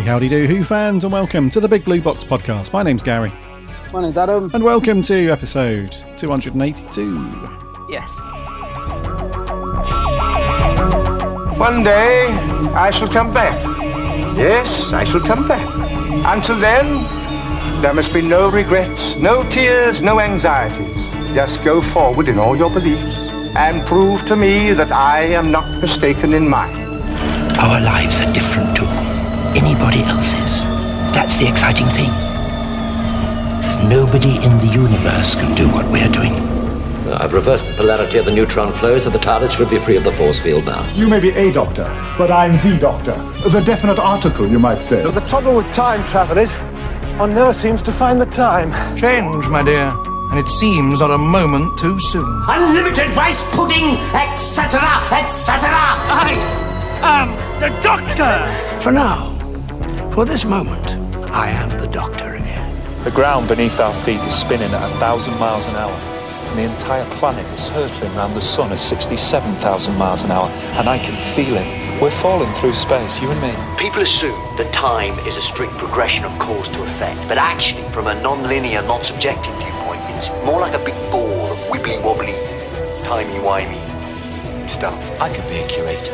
Howdy do, Who fans, and welcome to the Big Blue Box podcast. My name's Gary. My name's Adam. And welcome to episode 282. Yes. One day, I shall come back. Yes, I shall come back. Until then, there must be no regrets, no tears, no anxieties. Just go forward in all your beliefs and prove to me that I am not mistaken in mine. Our lives are different to anybody else's. That's the exciting thing. Nobody in the universe can do what we're doing. I've reversed the polarity of the neutron flow, so the TARDIS should be free of the force field now. You may be a doctor, but I'm the doctor. The definite article, you might say. The trouble with time travel is, one never seems to find the time. Change, my dear, and it seems not a moment too soon. Unlimited rice pudding, etc., etc. I am the Doctor! For now, for this moment, I am the doctor again. The ground beneath our feet is spinning at 1,000 miles an hour, and the entire planet is hurtling around the sun at 67,000 miles an hour, and I can feel it. We're falling through space, you and me. People assume that time is a strict progression of cause to effect, but actually, from a non-linear, non-subjective viewpoint, it's more like a big ball of wibbly-wobbly, timey-wimey stuff. I could be a curator.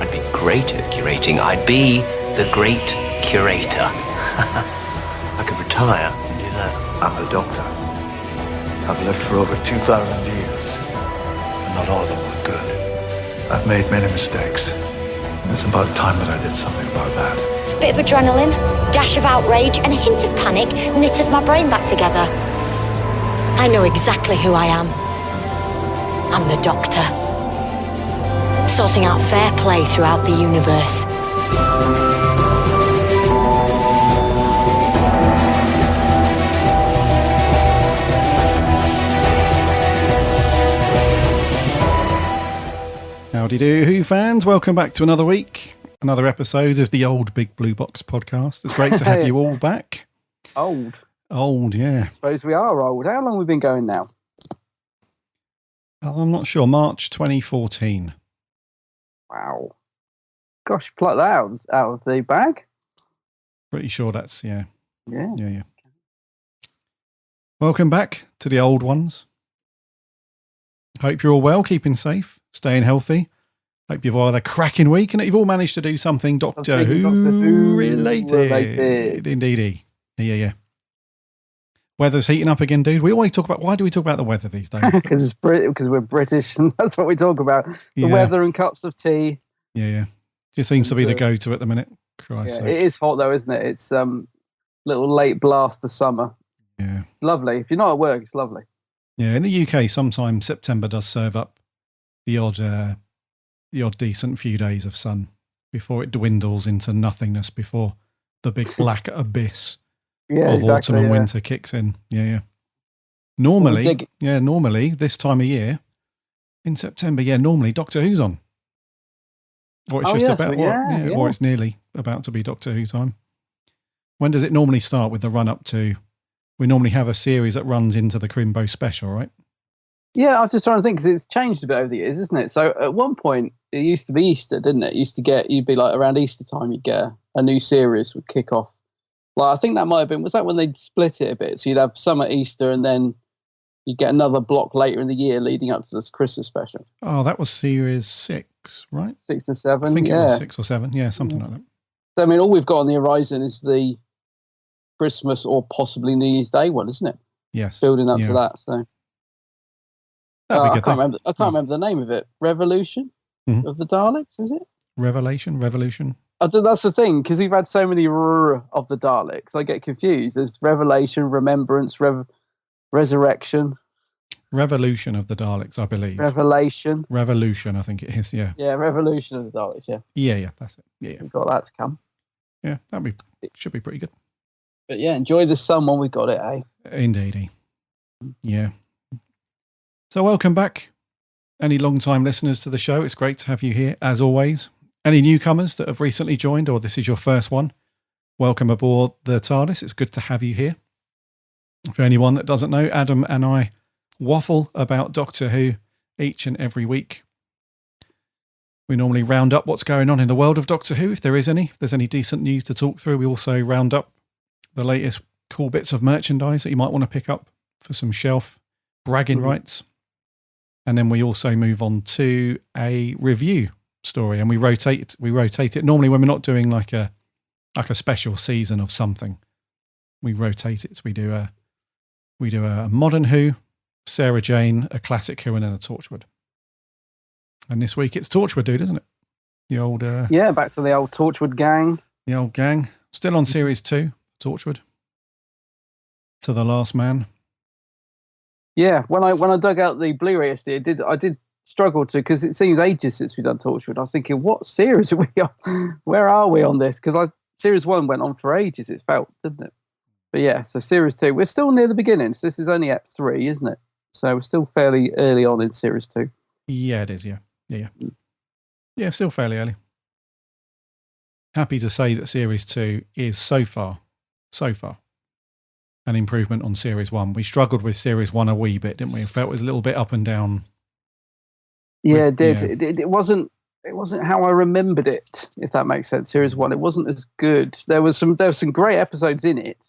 I'd be great at curating. I'd be the great curator. I could retire and do that. I'm the Doctor. I've lived for over 2,000 years, and not all of them were good. I've made many mistakes, and it's about time that I did something about that. Bit of adrenaline, dash of outrage, and a hint of panic knitted my brain back together. I know exactly who I am. I'm the Doctor. Sorting out fair play throughout the universe. Howdy do, Who fans. Welcome back to another week, another episode of the old Big Blue Box podcast. It's great to have you all back. Old, yeah. I suppose we are old. How long have we been going now? I'm not sure. March 2014. Wow. Gosh, pluck that out of the bag. Pretty sure that's, yeah. Yeah. Welcome back to the old ones. Hope you're all well, keeping safe, staying healthy. Hope you've all had a cracking week and that you've all managed to do something Doctor Who related. Indeedy. Yeah. Weather's heating up again, dude. We always talk about, why do we talk about the weather these days? Because we're British and that's what we talk about. The weather and cups of tea. Yeah. Just seems to be the go-to at the minute. It is hot though, isn't it? It's little late blast of summer. Yeah. It's lovely. If you're not at work, it's lovely. Yeah, in the UK, sometimes September does serve up the odd decent few days of sun before it dwindles into nothingness, before the big black abyss of autumn and winter kicks in. Yeah. Normally this time of year in September, normally Doctor Who's on. Or it's or it's nearly about to be Doctor Who time. When does it normally start with the run up to? We normally have a series that runs into the Crimbo special, right? Yeah, I was just trying to think because it's changed a bit over the years, isn't it? So at one point, it used to be Easter, didn't it? You'd be like around Easter time, you'd get a new series would kick off. Like I think that might have been, was that when they split it a bit? So you'd have some at Easter and then you'd get another block later in the year leading up to this Christmas special. Oh, that was series 6, right? 6 or 7, I think it was 6 or 7, something like that. So I mean, all we've got on the horizon is the Christmas or possibly New Year's Day one, isn't it? Yes. Building up to that. So that'd be good. I can't remember the name of it. Revolution of the Daleks, is it? Revolution. That's the thing, because we've had so many of the Daleks. I get confused. There's Revelation, Remembrance, Resurrection. Revolution of the Daleks, I believe. Revolution, I think it is. Yeah. Yeah, Revolution of the Daleks. Yeah. Yeah, that's it. Yeah. We've got that to come. Yeah, should be pretty good. But yeah, enjoy the sun when we got it, eh? Indeedy. Yeah. So welcome back. Any long-time listeners to the show, it's great to have you here, as always. Any newcomers that have recently joined, or this is your first one, welcome aboard the TARDIS. It's good to have you here. For anyone that doesn't know, Adam and I waffle about Doctor Who each and every week. We normally round up what's going on in the world of Doctor Who, if there is any. If there's any decent news to talk through, we also round up the latest cool bits of merchandise that you might want to pick up for some shelf bragging rights. And then we also move on to a review story, and we rotate it. Normally when we're not doing like a special season of something, we rotate it. So we do a modern Who, Sarah Jane, a classic Who, and then a Torchwood. And this week it's Torchwood, dude, isn't it? The old back to the old Torchwood gang. The old gang. Still on series 2, Torchwood. To the Last Man. Yeah, when I dug out the Blu-ray yesterday, I did struggle to, because it seems ages since we've done Torchwood. I was thinking, what series are we on? Where are we on this? Because series 1 went on for ages, it felt, didn't it? But yeah, so series 2, we're still near the beginning. So this is only Ep 3, isn't it? So we're still fairly early on in series 2. Yeah, it is, yeah. Yeah, still fairly early. Happy to say that series 2 is so far, an improvement on series 1. We struggled with series 1 a wee bit, didn't we? It felt it was a little bit up and down. Yeah, it did. Yeah. It wasn't how I remembered it, if that makes sense. Series 1, it wasn't as good. There was some great episodes in it,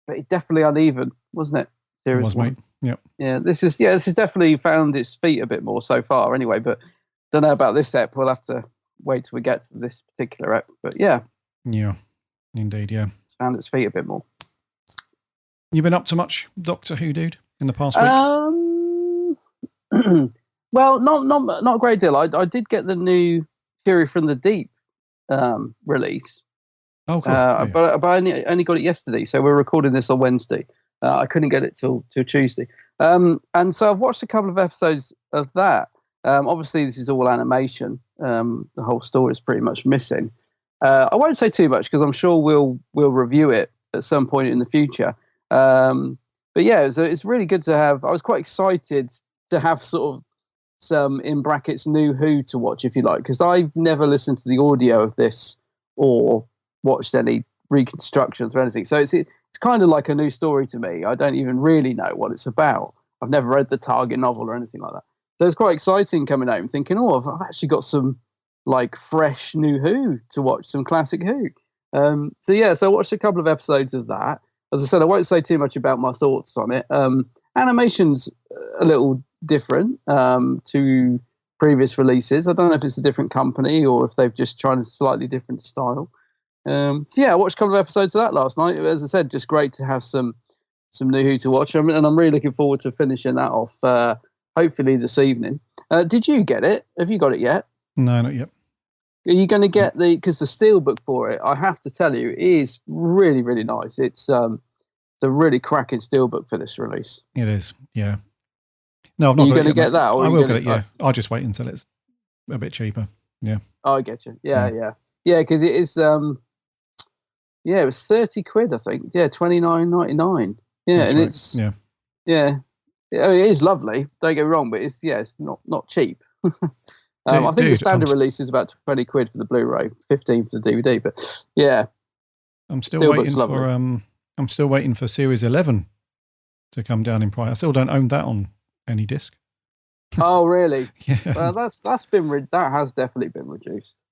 but it definitely uneven, wasn't it? Series 1. Mate. Yep. Yeah, this is definitely found its feet a bit more so far anyway, but don't know about this ep. We'll have to wait till we get to this particular ep. But yeah. Yeah. Indeed, yeah. It's found its feet a bit more. You been up to much, Doctor Who, dude, in the past week? Well, not a great deal. I did get the new Fury from the Deep release. Oh, cool. But I only got it yesterday, so we're recording this on Wednesday. I couldn't get it till Tuesday. And so I've watched a couple of episodes of that. Obviously, this is all animation. The whole story is pretty much missing. I won't say too much because I'm sure we'll review it at some point in the future. But yeah, it's really good to have. I was quite excited to have sort of some, in brackets, new Who to watch, if you like, because I've never listened to the audio of this or watched any reconstructions or anything. So it's kind of like a new story to me. I don't even really know what it's about. I've never read the Target novel or anything like that. So it's quite exciting coming home thinking, I've actually got some like fresh new Who to watch, some classic Who. So I watched a couple of episodes of that. As I said, I won't say too much about my thoughts on it. Animation's a little different to previous releases. I don't know if it's a different company or if they've just tried a slightly different style. I watched a couple of episodes of that last night. As I said, just great to have some new Who to watch. And I'm really looking forward to finishing that off, hopefully this evening. Did you get it? Have you got it yet? No, not yet. Are you going to get because the steelbook for it, I have to tell you, is really, really nice. It's a really cracking steelbook for this release. It is, yeah. No, I'm not. Are you going to get that? Or I will get it, yeah. I'll just wait until it's a bit cheaper. Yeah. Oh, I get you. Yeah, because it is, it was 30 quid, I think. Yeah, $29.99. Yeah, that's and right. it's, yeah. I mean, it is lovely. Don't get me wrong, but it's not cheap. I think the standard release is about 20 quid for the Blu-ray, 15 for the DVD. But yeah, I'm still waiting for Series 11 to come down in price. I still don't own that on any disc. Oh, really? Yeah. Well, that has definitely been reduced.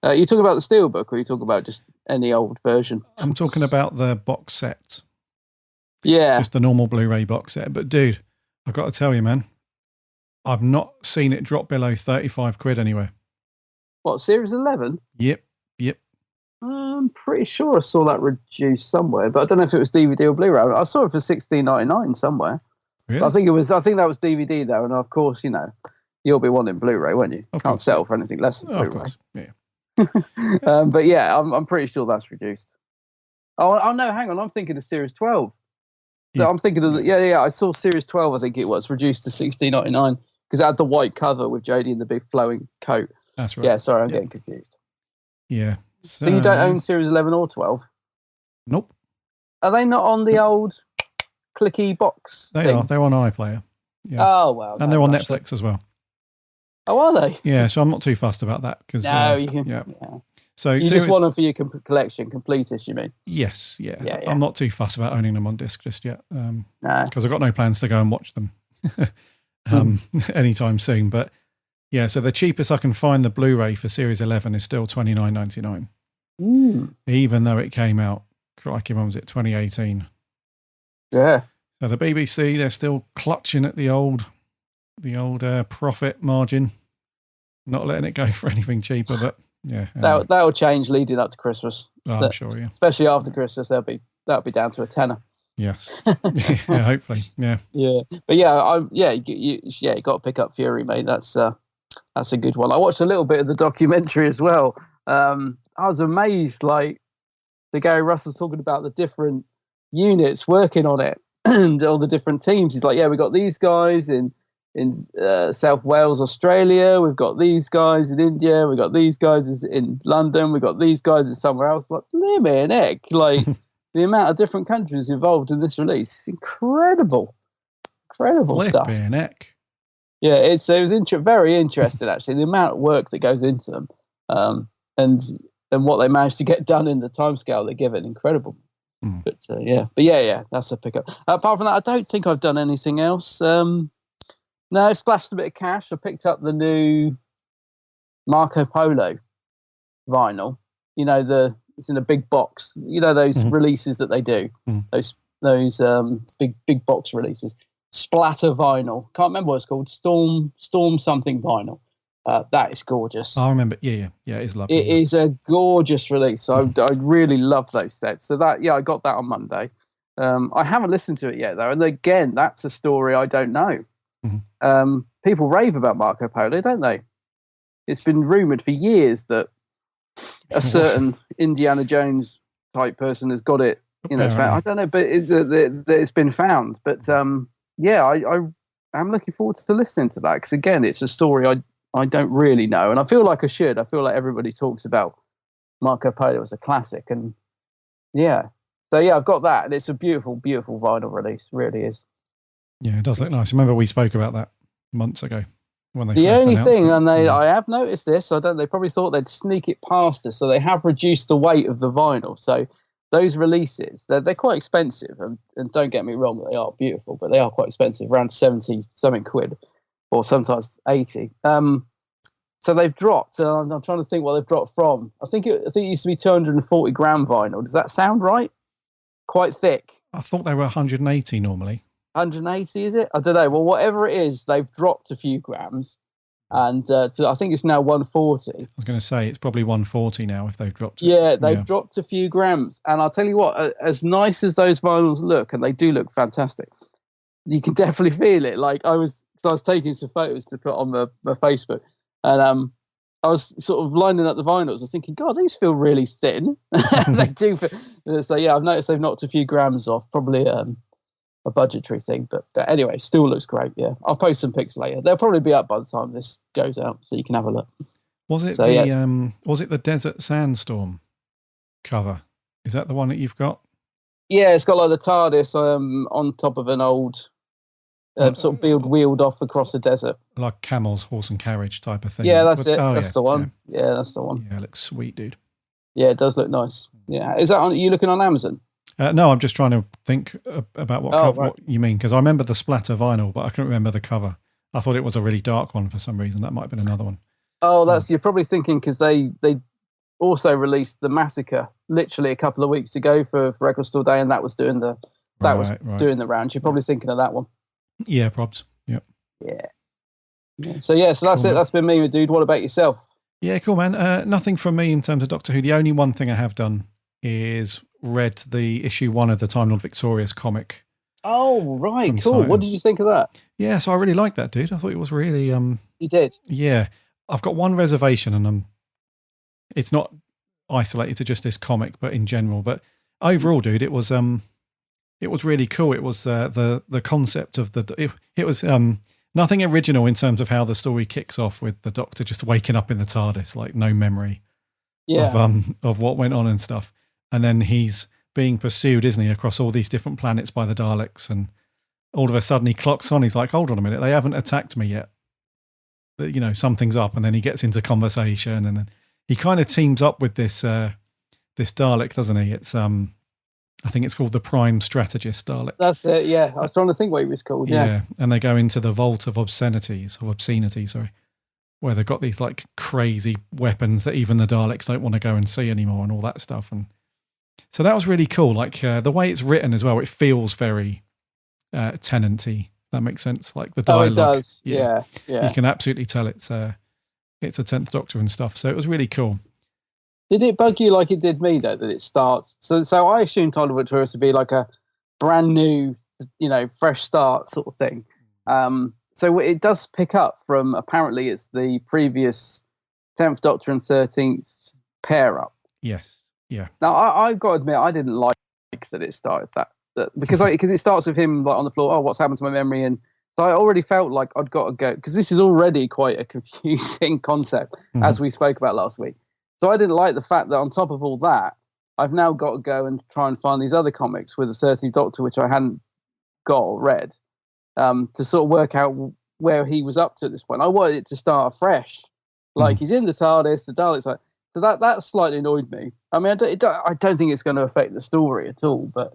You talking about the steelbook, or you talking about just any old version? I'm talking about the box set. Yeah, just the normal Blu-ray box set. But dude, I've got to tell you, man, I've not seen it drop below 35 quid anywhere. What, Series 11? Yep. I'm pretty sure I saw that reduced somewhere, but I don't know if it was DVD or Blu-ray. I saw it for $16.99 somewhere. Really? I think that was DVD though, and of course, you'll be wanting Blu-ray, won't you? Of Can't course. sell for anything less than Blu-ray. Of course, yeah. But yeah, I'm pretty sure that's reduced. Oh no, hang on, I'm thinking of Series 12. So I'm thinking of I saw Series 12. I think it was reduced to $16.99 because it had the white cover with Jodie in the big flowing coat. That's right. Yeah, sorry, I'm getting confused. Yeah. So you don't own Series 11 or 12? Nope. Are they not on the old clicky box? They are. They're on iPlayer. Yeah. Oh well. And they're on Netflix as well. Oh, are they? Yeah, so I'm not too fussed about that because you can. Yeah. So you just want them for your collection, completist, you mean? Yes, yeah. I'm not too fussed about owning them on disc just yet No. because I've got no plans to go and watch them anytime soon. But Yeah, so the cheapest I can find the Blu-ray for Series 11 is still $29.99. Even though it came out, crikey, when was it, 2018? Yeah. So the BBC, they're still clutching at the old profit margin, not letting it go for anything cheaper. But yeah, that'll change leading up to Christmas. I'm sure, yeah. Especially after Christmas, that'll be down to a tenner. Yes, yeah, hopefully, yeah, yeah. But you got to pick up Fury, mate. That's a good one. I watched a little bit of the documentary as well. I was amazed, like the Gary Russell's talking about the different units working on it and all the different teams. He's like, yeah, we got these guys in South Wales, Australia. We've got these guys in India. We've got these guys in London. We've got these guys in somewhere else. Like, blimey heck, like the amount of different countries involved in this release is incredible. Incredible stuff. Heck. Yeah, it was very interesting actually. The amount of work that goes into them, and what they managed to get done in the timescale they're given, incredible. But yeah, that's a pickup. Apart from that, I don't think I've done anything else. No, I splashed a bit of cash. I picked up the new Marco Polo vinyl. You know, it's in a big box. You know those releases that they do. Those big box releases. Splatter vinyl. Can't remember what it's called. Storm something vinyl. That is gorgeous. I remember. Yeah, it's lovely. It is a gorgeous release. I really love those sets. So I got that on Monday. I haven't listened to it yet though, and again, that's a story I don't know. People rave about Marco Polo, don't they? It's been rumored for years that a certain Indiana Jones type person has got it. You know, I don't know, but it's been found. But I'm looking forward to listening to that because again, it's a story I don't really know, and I feel like I should. I feel like everybody talks about Marco Polo as a classic, and I've got that, and it's a beautiful, beautiful vinyl release. It really is. Yeah, it does look nice. Remember we spoke about that months ago when they the first only announced thing, it. and I have noticed this. They probably thought they'd sneak it past us, so they have reduced the weight of the vinyl. So those releases, they're quite expensive, and don't get me wrong, they are beautiful, but they are quite expensive, around 70 something quid, or sometimes 80. So they've dropped. I'm trying to think what they've dropped from. I think it used to be 240 gram vinyl. Does that sound right? Quite thick. I thought they were 180 normally. 180 is it? I don't know. Well, whatever it is, they've dropped a few grams, and I think it's now 140. I was going to say it's probably 140 now if they've dropped it. Yeah, they've dropped a few grams, and I'll tell you what. As nice as those vinyls look, and they do look fantastic, you can definitely feel it. Like I was taking some photos to put on my Facebook. And I was sort of lining up the vinyls. I was thinking, God, these feel really thin. They do. So yeah, I've noticed they've knocked a few grams off. Probably a budgetary thing, but anyway, still looks great. Yeah, I'll post some pics later. They'll probably be up by the time this goes out, so you can have a look. Was it was it the Desert Sandstorm cover? Is that the one that you've got? Yeah, it's got like the TARDIS on top of an old. Sort of wheeled off across the desert, like Camel's Horse and Carriage type of thing. Yeah, that's it. That's the one. Yeah, that's the one. Yeah, it looks sweet, dude. Yeah, it does look nice. Yeah, is that on? Are you looking on Amazon? No, I'm just trying to think about what you mean because I remember the splatter vinyl, but I couldn't remember the cover. I thought it was a really dark one for some reason. That might have been another one. Oh, you're probably thinking because they also released the Massacre literally a couple of weeks ago for Record Store Day, and that was doing the doing the rounds. You're probably thinking of that one. Yeah, probs. Yep. Yeah. So that's cool, it. Man. That's been me, dude. What about yourself? Yeah, cool, man. Nothing from me in terms of Doctor Who. The only one thing I have done is read the issue 1 of the Time Lord Victorious comic. Oh, right. Cool. Titan. What did you think of that? Yeah, so I really liked that, dude. I thought it was really... You did? Yeah. I've got one reservation, and it's not isolated to just this comic, but in general. But overall, dude, it was really cool. It was the concept of it was nothing original in terms of how the story kicks off with the Doctor just waking up in the TARDIS, like no memory of what went on and stuff. And then he's being pursued, isn't he, across all these different planets by the Daleks. And all of a sudden he clocks on. He's like, hold on a minute, they haven't attacked me yet. You know, something's up. And then he gets into conversation, and then he kind of teams up with this Dalek, doesn't he? It's I think it's called the Prime Strategist Dalek. That's it, yeah. I was trying to think what he was called, yeah. And they go into the Vault of Obscenity, sorry. where they've got these like crazy weapons that even the Daleks don't want to go and see anymore and all that stuff. And so that was really cool. Like the way it's written as well, it feels very Tennant-y. That makes sense. Like the dialogue. Oh, it does. Yeah. You can absolutely tell it's a 10th Doctor and stuff. So it was really cool. Did it bug you like it did me though, that it starts? So I assumed Torchwood Tourist would be like a brand new, fresh start sort of thing. So it does pick up from, apparently it's the previous 10th Doctor and 13th pair up. Yes. Yeah. Now I've got to admit, I didn't like that it started that because it starts with him like on the floor. Oh, what's happened to my memory? And so I already felt like I'd got to go, because this is already quite a confusing concept, as we spoke about last week. So I didn't like the fact that on top of all that, I've now got to go and try and find these other comics with the 13th Doctor, which I hadn't got or read, to sort of work out where he was up to at this point. I wanted it to start afresh. Like he's in the TARDIS, the Daleks. Like, so that slightly annoyed me. I mean, I don't think it's going to affect the story at all, but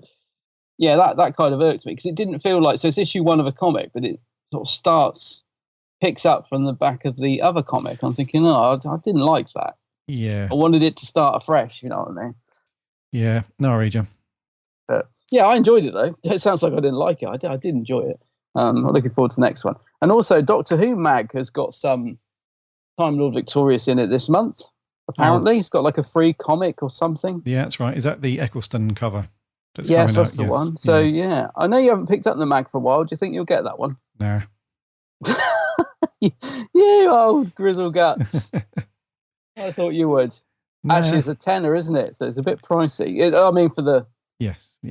yeah, that kind of irked me, because it didn't feel like, so it's issue 1 of a comic, but it sort of picks up from the back of the other comic. I'm thinking, I didn't like that. Yeah. I wanted it to start afresh, you know what I mean? Yeah, no, I read you. But yeah, I enjoyed it though. It sounds like I didn't like it. I did enjoy it. I'm looking forward to the next one. And also, Doctor Who Mag has got some Time Lord Victorious in it this month, apparently. It's got like a free comic or something. Yeah, that's right. Is that the Eccleston cover? Yes, that's the one. So yeah, I know you haven't picked up the mag for a while. Do you think you'll get that one? No. You old grizzle guts. I thought you would. Nah. Actually, it's a tenner, isn't it? So it's a bit pricey. For the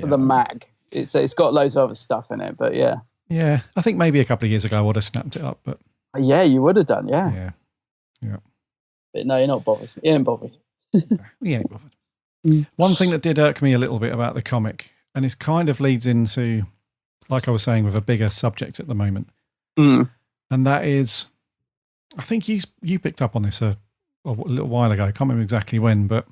for the mag, it's got loads of other stuff in it. But yeah, I think maybe a couple of years ago I would have snapped it up. But yeah, you would have done. Yeah. But no, you're not bothered. You ain't bothered. You ain't bothered. One thing that did irk me a little bit about the comic, and it kind of leads into, like I was saying, with a bigger subject at the moment, and that is, I think you picked up on this a little while ago. I can't remember exactly when, but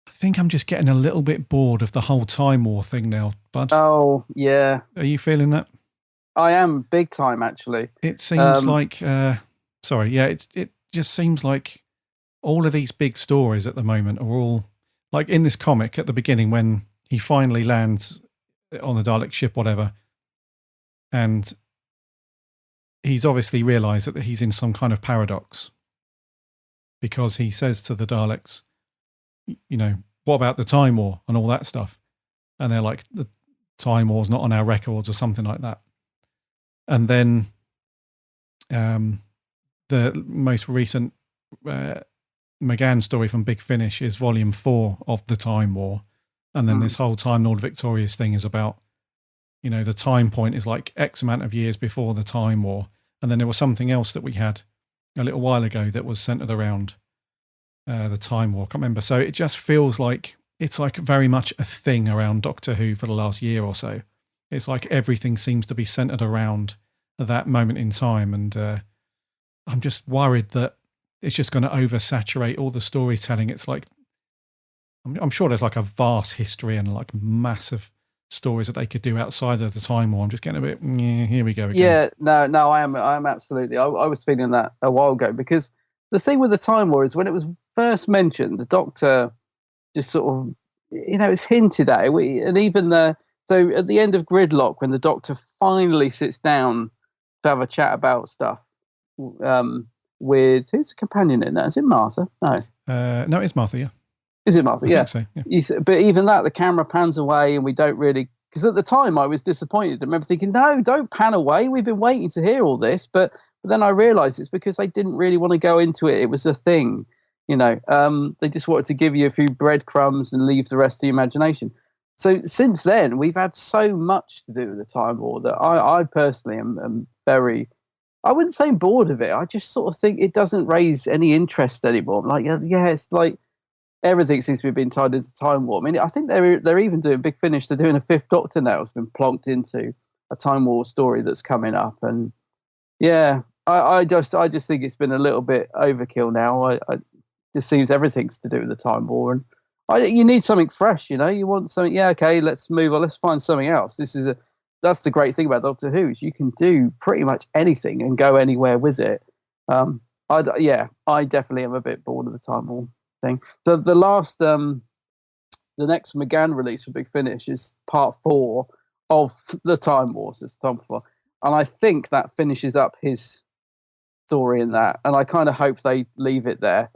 I think I'm just getting a little bit bored of the whole Time War thing now, Bud. Oh, yeah. Are you feeling that? I am big time, actually. It seems like, it just seems like all of these big stories at the moment are all, like in this comic at the beginning when he finally lands on the Dalek ship, whatever, and he's obviously realised that he's in some kind of paradox, because he says to the Daleks, what about the Time War and all that stuff? And they're like, the Time War's not on our records or something like that. And then the most recent McGann story from Big Finish is volume 4 of the Time War. And then this whole Time Lord Victorious thing is about, the time point is like X amount of years before the Time War. And then there was something else that we had a little while ago that was centered around the Time War. I can't remember. So it just feels like it's like very much a thing around Doctor Who for the last year or so. It's like everything seems to be centered around that moment in time. And I'm just worried that it's just going to oversaturate all the storytelling. It's like, I'm sure there's like a vast history and like massive stories that they could do outside of the Time War. I'm just getting a bit, here we go again. Yeah, no, I am absolutely. I was feeling that a while ago, because the thing with the Time War is when it was first mentioned, the Doctor just sort of, it's hinted at it. And even so at the end of Gridlock, when the Doctor finally sits down to have a chat about stuff, with, who's the companion in that? Is it Martha? No. No, it's Martha, yeah. Is it Martha? I think so, yeah. But even that, the camera pans away and we don't really, because at the time I was disappointed. I remember thinking, no, don't pan away. We've been waiting to hear all this. But then I realised it's because they didn't really want to go into it. It was a thing, they just wanted to give you a few breadcrumbs and leave the rest to the imagination. So since then, we've had so much to do with the Time War that I personally am very, I wouldn't say bored of it. I just sort of think it doesn't raise any interest anymore. I'm like, yeah, it's like everything seems to be being tied into Time War. I mean, I think they're even doing Big Finish. They're doing a 5th Doctor now. It's been plonked into a Time War story that's coming up. And yeah, I just think it's been a little bit overkill now. I just seems everything's to do with the Time War. And you need something fresh, you want something. Yeah, okay, let's move on. Let's find something else. That's the great thing about Doctor Who, is you can do pretty much anything and go anywhere with it. I definitely am a bit bored of the Time War thing. The last, the next McGann release for Big Finish is part 4 of the Time Wars. It's Time War, and I think that finishes up his story in that. And I kind of hope they leave it there,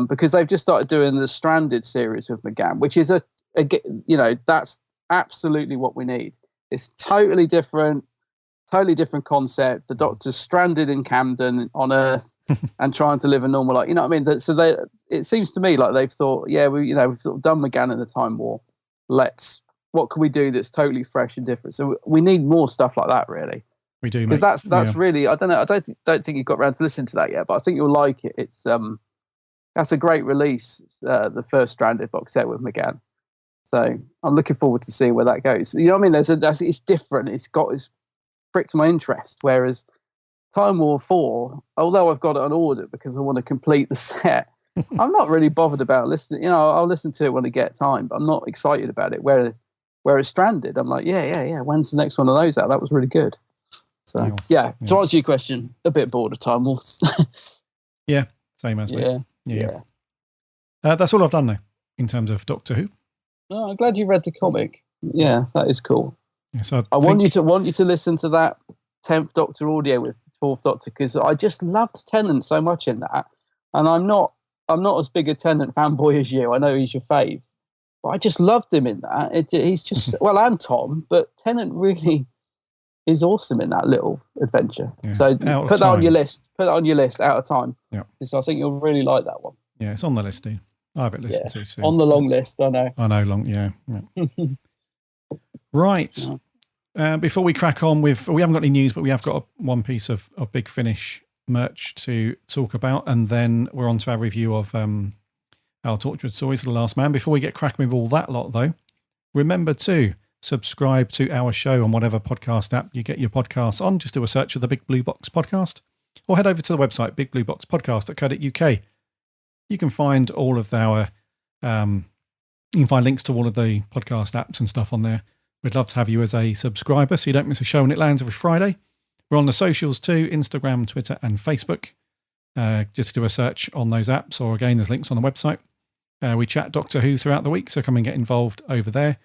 because they've just started doing the Stranded series with McGann, which is that's absolutely what we need. It's totally different concept. The Doctor's stranded in Camden on Earth and trying to live a normal life. You know what I mean? So it seems to me like they've thought, we've sort of done McGann in the Time War. What can we do that's totally fresh and different? So we need more stuff like that, really. We do, because that's really, I don't know. I don't think you've got around to listen to that yet, but I think you'll like it. It's that's a great release. The first Stranded box set with McGann. So I'm looking forward to seeing where that goes. You know what I mean? It's different. It's pricked my interest. Whereas Time War 4, although I've got it on order because I want to complete the set, I'm not really bothered about listening. I'll listen to it when I get time, but I'm not excited about it. Where it's Stranded, I'm like, yeah. When's the next one of those out? That was really good. So to answer your question, a bit bored of Time War. Yeah, same as me. Yeah. That's all I've done now in terms of Doctor Who. Oh, I'm glad you read the comic. Yeah, that is cool. Yeah, so I want you to listen to that 10th Doctor audio with the 4th Doctor, because I just loved Tennant so much in that, and I'm not as big a Tennant fanboy as you. I know he's your fave, but I just loved him in that. He's just and Tom, but Tennant really is awesome in that little adventure. Yeah. So put that on your list. Put that on your list. Out of Time. Yeah. So I think you'll really like that one. Yeah, it's on the list, dude. I have it listened to soon. On the long list, I know. I know, long, yeah. Right. Before we crack on we haven't got any news, but we have got one piece of Big Finish merch to talk about, and then we're on to our review of our Torchwood stories for The Last Man. Before we get cracking with all that lot, though, remember to subscribe to our show on whatever podcast app you get your podcasts on. Just do a search of the Big Blue Box Podcast, or head over to the website, bigblueboxpodcast.co.uk. You can find all of our, you can find links to all of the podcast apps and stuff on there. We'd love to have you as a subscriber so you don't miss a show when it lands every Friday. We're on the socials too, Instagram, Twitter and Facebook. Just do a search on those apps, or again, there's links on the website. We chat Doctor Who throughout the week, so come and get involved over there.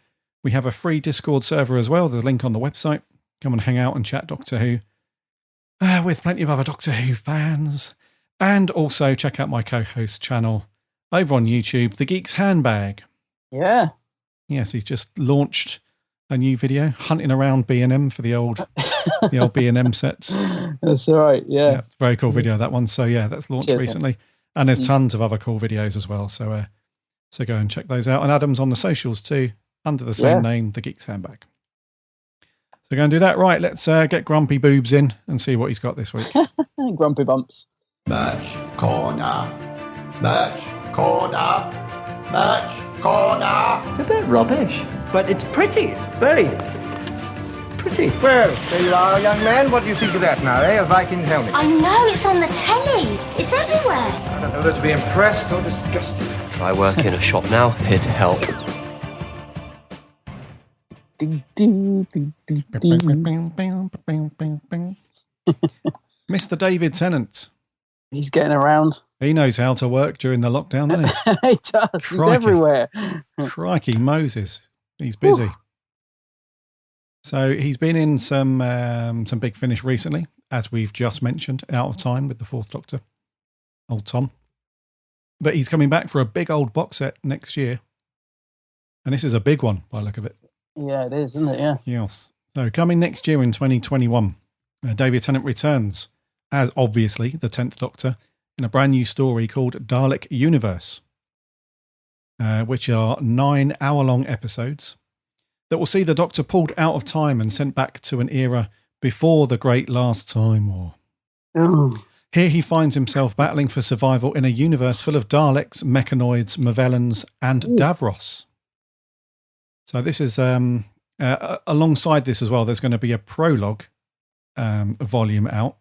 We have a free Discord server as well. There's a link on the website. Come and hang out and chat Doctor Who with plenty of other Doctor Who fans. And also check out my co-host channel over on YouTube, The Geek's Handbag. Yeah. Yes, he's just launched a new video, hunting around B&M for the old B&M sets. That's all right, yeah. Very cool video, that one. So yeah, that's launched recently. And there's tons of other cool videos as well. So go and check those out. And Adam's on the socials too, under the same name, The Geek's Handbag. So go and do that. Right, let's get Grumpy Boobs in and see what he's got this week. Grumpy Bumps. Merch corner. Merch corner. Merch corner. It's a bit rubbish, but it's pretty. It's very pretty. Well, there you are, young man. What do you think of that now, eh? A Viking helmet. I know, it's on the telly. It's everywhere. I don't know whether to be impressed or disgusted. I work in a shop now, here to help. Mr. David Tennant. He's getting around. He knows how to work during the lockdown, doesn't he? He does. Crikey. He's everywhere. Crikey Moses. He's busy. Ooh. So he's been in some Big Finish recently, as we've just mentioned, Out of Time with the 4th Doctor, old Tom. But he's coming back for a big old box set next year. And this is a big one by the look of it. Yeah, it is, isn't it? Yeah. Yes. So coming next year in 2021, David Tennant returns as obviously the 10th Doctor in a brand new story called Dalek Universe, which are 9 hour-long episodes that will see the Doctor pulled out of time and sent back to an era before the Great Last Time War. Ooh. Here he finds himself battling for survival in a universe full of Daleks, Mechanoids, Movellans, and Davros. So this is, alongside this as well, there's going to be a prologue volume out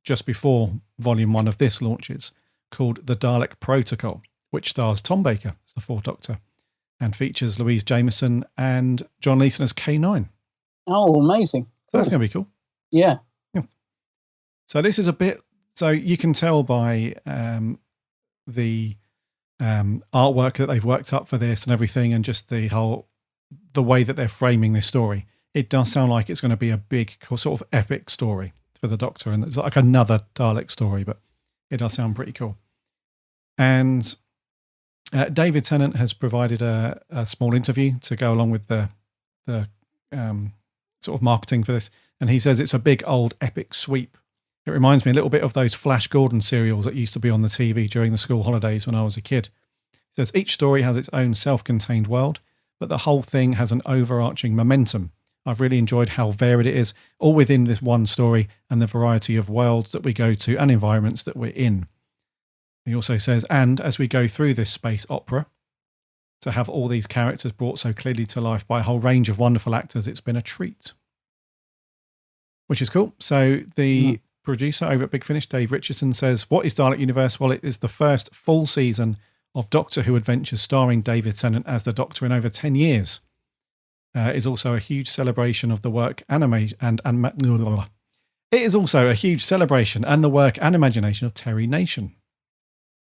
just before volume 1 of this launches, called The Dalek Protocol, which stars Tom Baker as the 4th Doctor and features Louise Jameson and John Leeson as K9. Oh, amazing. So that's going to be cool. Yeah. So this is a bit So you can tell by the artwork that they've worked up for this and everything, and just the way that they're framing this story. It does sound like it's going to be a big sort of epic story for the Doctor, and it's like another Dalek story, but it does sound pretty cool. And David Tennant has provided a small interview to go along with the sort of marketing for this, and he says it's a big old epic sweep. It reminds me a little bit of those Flash Gordon serials that used to be on the TV during the school holidays when I was a kid. He says each story has its own self-contained world, but the whole thing has an overarching momentum. I've really enjoyed how varied it is, all within this one story, and the variety of worlds that we go to and environments that we're in. He also says, and as we go through this space opera, to have all these characters brought so clearly to life by a whole range of wonderful actors, it's been a treat. Which is cool. So the producer over at Big Finish, Dave Richardson, says, what is Dalek Universe? Well, it is the first full season of Doctor Who adventures starring David Tennant as the Doctor in over 10 years. It is also a huge celebration of the work it is also a huge celebration and the work and imagination of Terry Nation.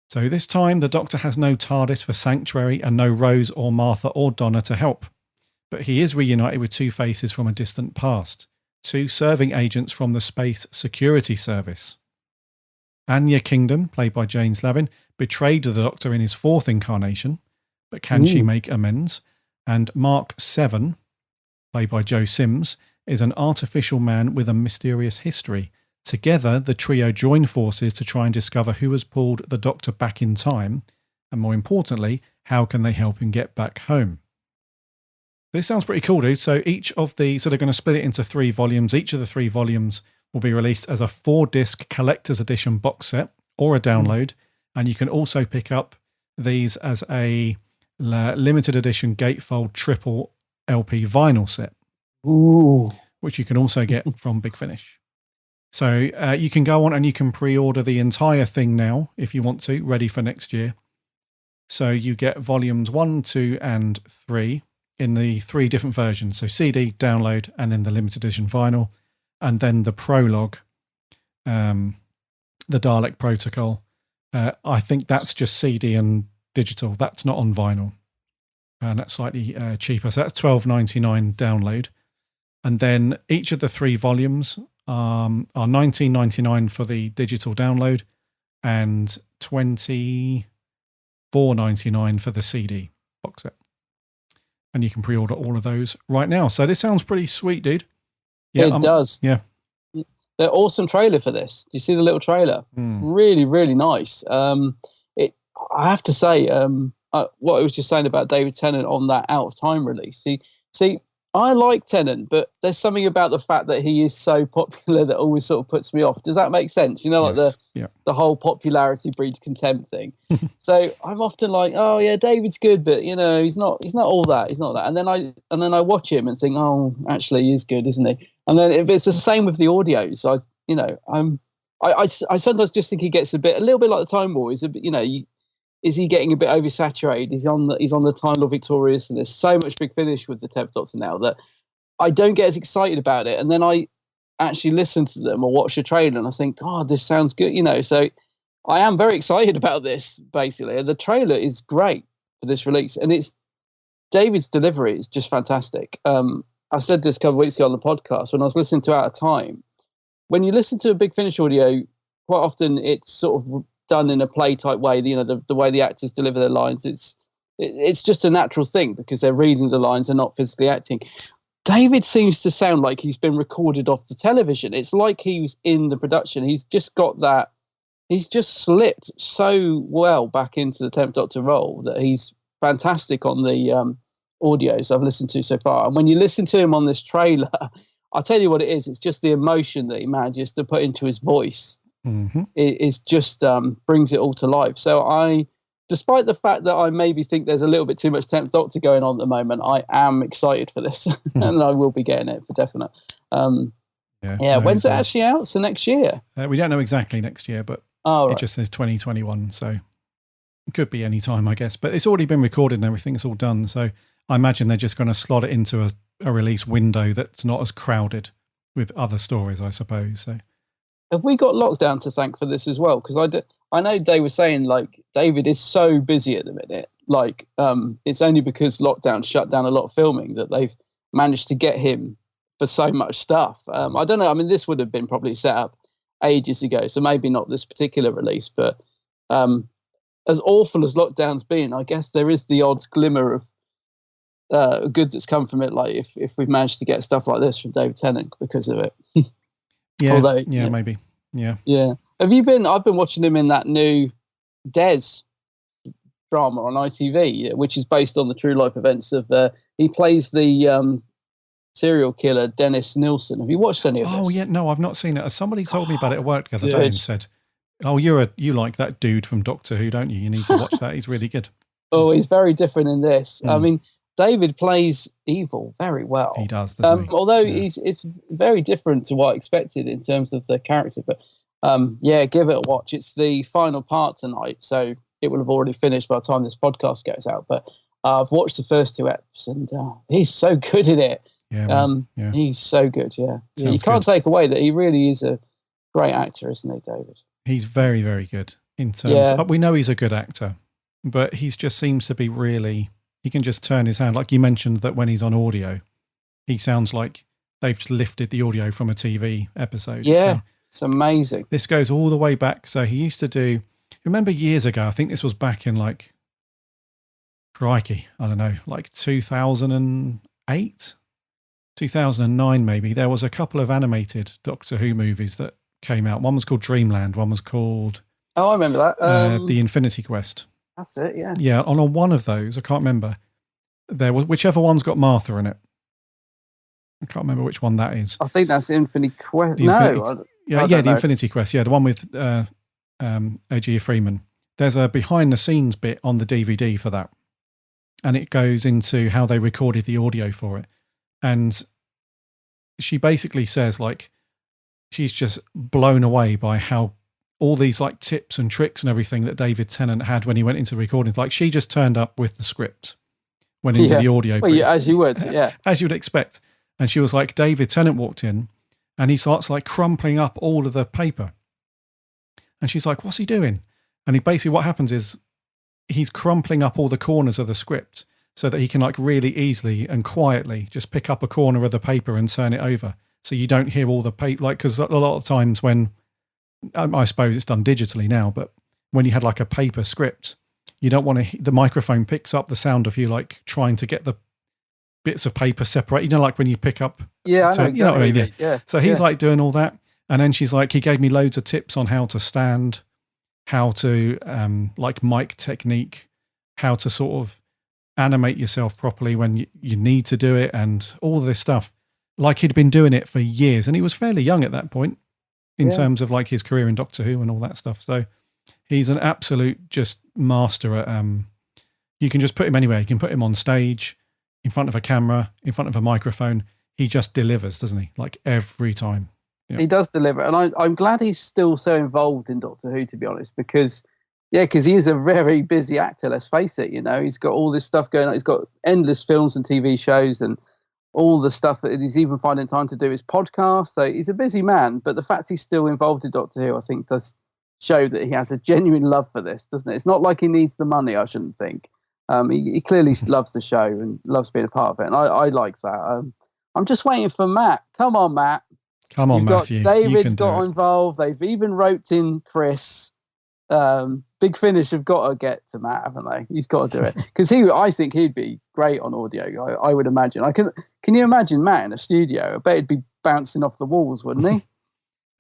So this time, the Doctor has no TARDIS for Sanctuary and no Rose or Martha or Donna to help. But he is reunited with two faces from a distant past, two serving agents from the Space Security Service. Anya Kingdom, played by Jane Slavin, betrayed the Doctor in his fourth incarnation, but can she make amends? And Mark Seven, played by Joe Sims, is an artificial man with a mysterious history. Together, the trio join forces to try and discover who has pulled the Doctor back in time, and more importantly, how can they help him get back home? This sounds pretty cool, dude. So they're going to split it into 3 volumes. Each of the 3 volumes will be released as a 4-disc collector's edition box set or a download, and you can also pick up these as a limited edition gatefold triple LP vinyl set, which you can also get from Big Finish. So you can go on and you can pre-order the entire thing now if you want to, ready for next year. So you get volumes 1, 2, and 3 in the 3 different versions. So CD, download, and then the limited edition vinyl, and then the prologue, the Dalek Protocol. I think that's just CD and digital. That's not on vinyl. And that's slightly cheaper. So that's $12.99 download. And then each of the 3 volumes are $19.99 for the digital download and $24.99 for the CD box set. And you can pre-order all of those right now. So this sounds pretty sweet, dude. Yeah, it does. Yeah. They're awesome trailer for this. Do you see the little trailer? Really, really nice. I have to say, what I was just saying about David Tennant on that Out of Time release. See, I like Tennant, but there's something about the fact that he is so popular that always sort of puts me off. Does that make sense? You know, like the whole popularity breeds contempt thing. So I'm often like, oh yeah, David's good, but you know, he's not all that. He's not that. And then I watch him and think, oh, actually, he is good, isn't he? And then it's the same with the audios. I sometimes just think he gets a little bit like the Time War. Is he getting a bit oversaturated? He's on the Time Lord Victorious, and there's so much Big Finish with the 10th Doctor now that I don't get as excited about it. And then I actually listen to them or watch a trailer and I think, oh, this sounds good, you know. So I am very excited about this, basically. The trailer is great for this release, and it's David's delivery is just fantastic. I said this a couple of weeks ago on the podcast when I was listening to Out of Time. When you listen to a Big Finish audio, quite often it's sort of done in a play type way. You know, the way the actors deliver their lines, it's just a natural thing because they're reading the lines and not physically acting. David seems to sound like he's been recorded off the television. It's like he was in the production. He's just got that. He's just slipped so well back into the 10th Doctor role that he's fantastic on the audios I've listened to so far. And when you listen to him on this trailer, I'll tell you what it is. It's just the emotion that he manages to put into his voice. It just brings it all to life. So despite the fact that I maybe think there's a little bit too much 10th Doctor going on at the moment, I am excited for this and I will be getting it for definite. When's it actually out? So next year? We don't know exactly next year, but it just says 2021. So it could be any time, I guess. But it's already been recorded and everything. It's all done. So I imagine they're just going to slot it into a release window that's not as crowded with other stories, I suppose. So have we got lockdown to thank for this as well? Because I know they were saying like David is so busy at the minute. Like it's only because lockdown shut down a lot of filming that they've managed to get him for so much stuff. I don't know. I mean, this would have been probably set up ages ago, so maybe not this particular release, but as awful as lockdown's been, I guess there is the odd glimmer of good that's come from it. Like if we've managed to get stuff like this from David Tennant because of it. Yeah, Although, maybe. Yeah. Have you been? I've been watching him in that new Des drama on ITV, which is based on the true life events of. He plays the serial killer Dennis Nilsson. Have you watched any of this? Oh yeah, no, I've not seen it. Somebody told me about it at work the other day and said, "Oh, you like that dude from Doctor Who, don't you? You need to watch that. He's really good." Oh, he's very different in this. I mean, David plays evil very well. He does, doesn't he? Although it's very different to what I expected in terms of the character. But give it a watch. It's the final part tonight, so it will have already finished by the time this podcast goes out. But I've watched the first 2 episodes, and he's so good in it. Yeah, he's so good. You can't take away that he really is a great actor, isn't he, David? He's very, very good in terms. We know he's a good actor, but he just seems to be really. He can just turn his hand, like you mentioned that when he's on audio, he sounds like they've just lifted the audio from a TV episode. Yeah, so it's amazing. This goes all the way back. So he used to do. Remember years ago? I think this was back in like, crikey, I don't know, like 2008. 2009 maybe, there was a couple of animated Doctor Who movies that came out. One was called Dreamland, one was called I remember that. The Infinity Quest. That's it, yeah. Yeah, on one of those, I can't remember, there was whichever one's got Martha in it. I can't remember which one that is. I think that's Infinity Quest. The Infinity Quest. Yeah, the one with A.G. Freeman. There's a behind the scenes bit on the DVD for that, and it goes into how they recorded the audio for it. And she basically says, like, she's just blown away by how all these like tips and tricks and everything that David Tennant had when he went into recordings. Like, she just turned up with the script, went into the audio booth, as you would, as you would expect. And she was like, David Tennant walked in, and he starts like crumpling up all of the paper, and she's like, "What's he doing?" And what happens is he's crumpling up all the corners of the script, so that he can like really easily and quietly just pick up a corner of the paper and turn it over. So you don't hear all the paper, like, because a lot of times when, I suppose it's done digitally now, but when you had like a paper script, you don't want to, the microphone picks up the sound of you like trying to get the bits of paper separate, you know, like when you pick up. Yeah, I know exactly. You know what I mean? Yeah. So he's like doing all that. And then she's like, he gave me loads of tips on how to stand, how to like mic technique, how to sort of animate yourself properly when you need to do it, and all this stuff. Like, he'd been doing it for years, and he was fairly young at that point in terms of like his career in Doctor Who and all that stuff. So he's an absolute just master at, you can just put him anywhere. You can put him on stage, in front of a camera, in front of a microphone. He just delivers, doesn't he? Like, every time. Yeah. He does deliver. And I'm glad he's still so involved in Doctor Who, to be honest, because he is a very busy actor, let's face it. You know, he's got all this stuff going on. He's got endless films and TV shows and all the stuff that he's even finding time to do his podcast. So he's a busy man, but the fact he's still involved in Doctor Who, I think, does show that he has a genuine love for this, doesn't it? It's not like he needs the money, I shouldn't think. He clearly loves the show and loves being a part of it. And I like that. I'm just waiting for Matt. Come on, Matt. Come on, Matthew. David's got involved. They've even roped in Chris. Big Finish have got to get to Matt, haven't they? He's got to do it. Because I think he'd be great on audio, I would imagine. Can you imagine Matt in a studio? I bet he'd be bouncing off the walls, wouldn't he?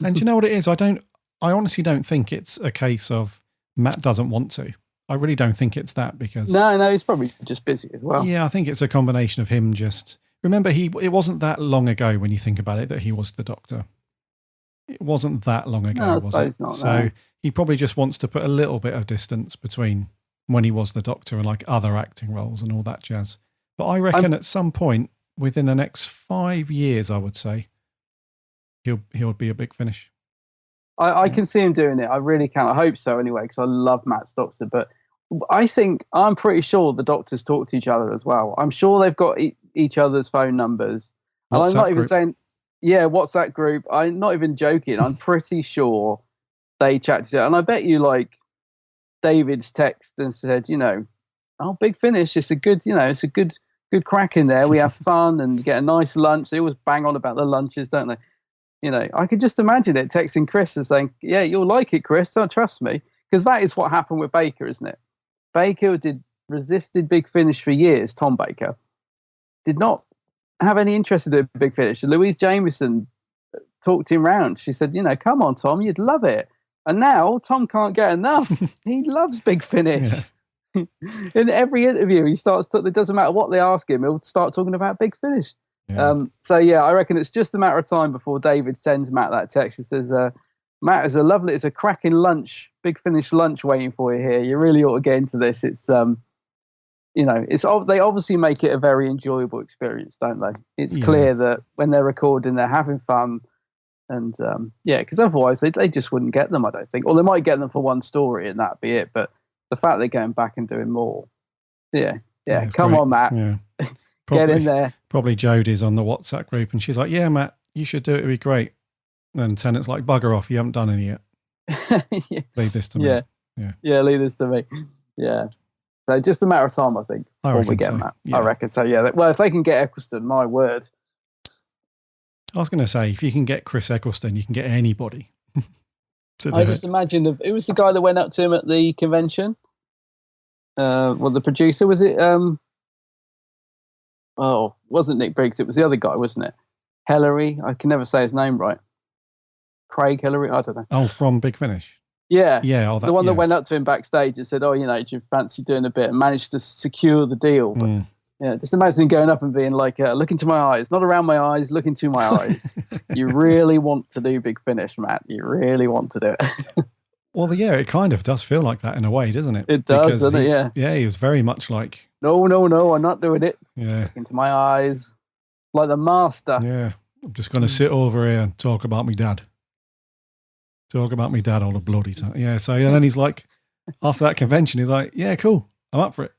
And do you know what it is? I honestly don't think it's a case of Matt doesn't want to. I really don't think it's that, because... No, he's probably just busy as well. Yeah, I think it's a combination of him just... Remember, it wasn't that long ago, when you think about it, that he was the Doctor. It wasn't that long ago, was it? Not, so no. He probably just wants to put a little bit of distance between when he was the Doctor and like other acting roles and all that jazz. But I reckon at some point within the next 5 years, I would say, he'll be a Big Finish. I can see him doing it. I really can. I hope so anyway, because I love Matt's Doctor. But I'm pretty sure the Doctors talk to each other as well. I'm sure they've got each other's phone numbers. And I'm not even saying, Yeah, what's that group? I'm not even joking. I'm pretty sure they chatted it. And I bet you, like, David's text and said, oh, Big Finish, it's a good, it's a good crack in there. We have fun and get a nice lunch. They always bang on about the lunches, don't they? I could just imagine it texting Chris and saying, yeah, you'll like it, Chris. Don't trust me. Because that is what happened with Baker, isn't it? Baker resisted Big Finish for years. Tom Baker did not have any interest in doing Big Finish. Louise Jameson talked him round. She said, come on, Tom, you'd love it. And now Tom can't get enough. He loves Big Finish. Yeah. In every interview, he starts. It doesn't matter what they ask him, he'll start talking about Big Finish. Yeah. I reckon it's just a matter of time before David sends Matt that text. He says, Matt, it's a cracking lunch, Big Finish lunch waiting for you here. You really ought to get into this. It's, they obviously make it a very enjoyable experience, don't they? It's clear that when they're recording, they're having fun. And, because otherwise they just wouldn't get them, I don't think. Or they might get them for one story and that'd be it. But the fact they're going back and doing more. Yeah, come great. On, Matt. Yeah. Get in there. Probably Jodie's on the WhatsApp group and she's like, yeah, Matt, you should do it. It'd be great. And Tennant's like, bugger off. You haven't done any yet. Yeah. Leave this to me. Yeah, leave this to me. Yeah. So just a matter of time, I think, before we get Matt. Yeah. I reckon so, yeah. Well, if they can get Eccleston, my word. I was going to say, if you can get Chris Eccleston, you can get anybody. I just imagine, who was the guy that went up to him at the convention? The producer, was it? Wasn't Nick Briggs, it was the other guy, wasn't it? Hillary, I can never say his name right. Craig Hillary, I don't know. Oh, from Big Finish? Yeah. Yeah. The one that went up to him backstage and said, do you fancy doing a bit? And managed to secure the deal. But, just imagine him going up and being like, look into my eyes, not around my eyes, look into my eyes. You really want to do Big Finish, Matt. You really want to do it. Well, it kind of does feel like that in a way, doesn't it? It does, doesn't it? Yeah. Yeah, he was very much like... No, I'm not doing it. Yeah. Look into my eyes. Like the master. Yeah. I'm just going to sit over here and talk about me dad. Talk about me dad all the bloody time. Yeah, so then he's like, after that convention, he's like, yeah, cool. I'm up for it.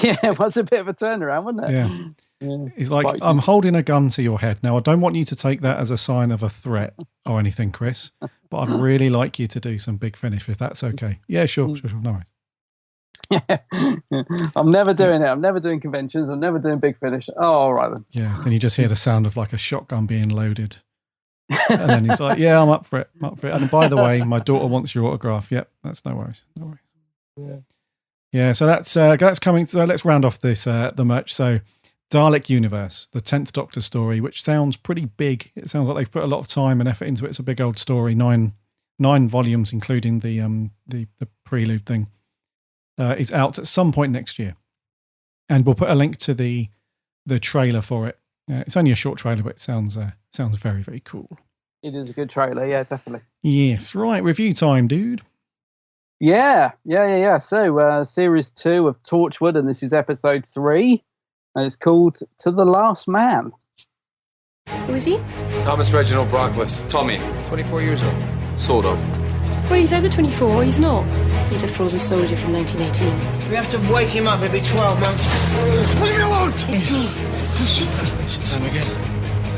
Yeah, it was a bit of a turnaround, wasn't it? Yeah. He's like, I'm holding a gun to your head. Now, I don't want you to take that as a sign of a threat or anything, Chris, but I'd really like you to do some Big Finish if that's okay. Yeah, sure. No worries. Yeah. I'm never doing it. I'm never doing conventions. I'm never doing Big Finish. Oh, all right then. Yeah, then you just hear the sound of like a shotgun being loaded. And then he's like, yeah, I'm up for it. And by the way, my daughter wants your autograph. Yep, that's no worries. Yeah, so that's coming. So let's round off this the merch. So Dalek Universe, the 10th Doctor story, which sounds pretty big. It sounds like they've put a lot of time and effort into it. It's a big old story, nine volumes, including the prelude thing. Is out at some point next year, and we'll put a link to the trailer for it. It's only a short trailer, but it sounds very, very cool. It is a good trailer, yeah, definitely. Yes, right. Review time, dude. Yeah. So, series 2 of Torchwood, and this is episode 3, and it's called To the Last Man. Who is he? Thomas Reginald Brockless. Tommy, 24 years old. Sort of. Well, he's over 24, he's not. He's a frozen soldier from 1918. We have to wake him up every 12 months. Leave me alone! It's me, Tosh. Is it time again?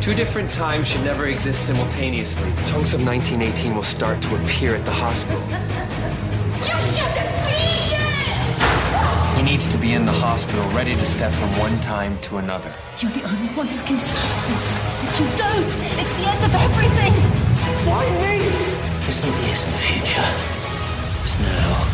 Two different times should never exist simultaneously. Chunks of 1918 will start to appear at the hospital. You shouldn't be here! He needs to be in the hospital, ready to step from one time to another. You're the only one who can stop this. If you don't, it's the end of everything. Why me? There's no years in the future. There's now.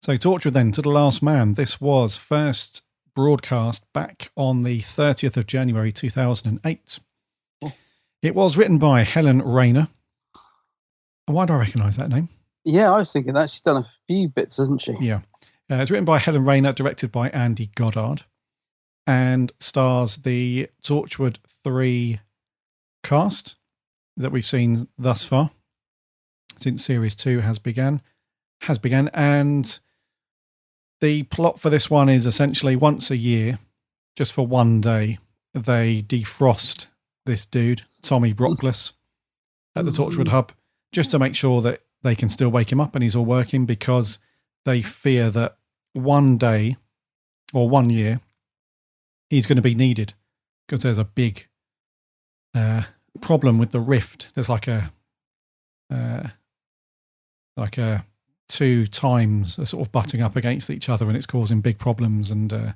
So Torchwood then, To the Last Man. This was first broadcast back on the 30th of January 2008. It was written by Helen Rayner. Why do I recognise that name? Yeah, I was thinking that. She's done a few bits, hasn't she? Yeah. It's written by Helen Rayner, directed by Andy Goddard, and stars the Torchwood 3 cast that we've seen thus far since Series 2 has begun. And the plot for this one is essentially once a year, just for one day, they defrost this dude, Tommy Brockless, at the Torchwood hub, just to make sure that they can still wake him up and he's all working, because they fear that one day or 1 year, he's going to be needed because there's a big problem with the rift. There's like a two times are sort of butting up against each other, and it's causing big problems. And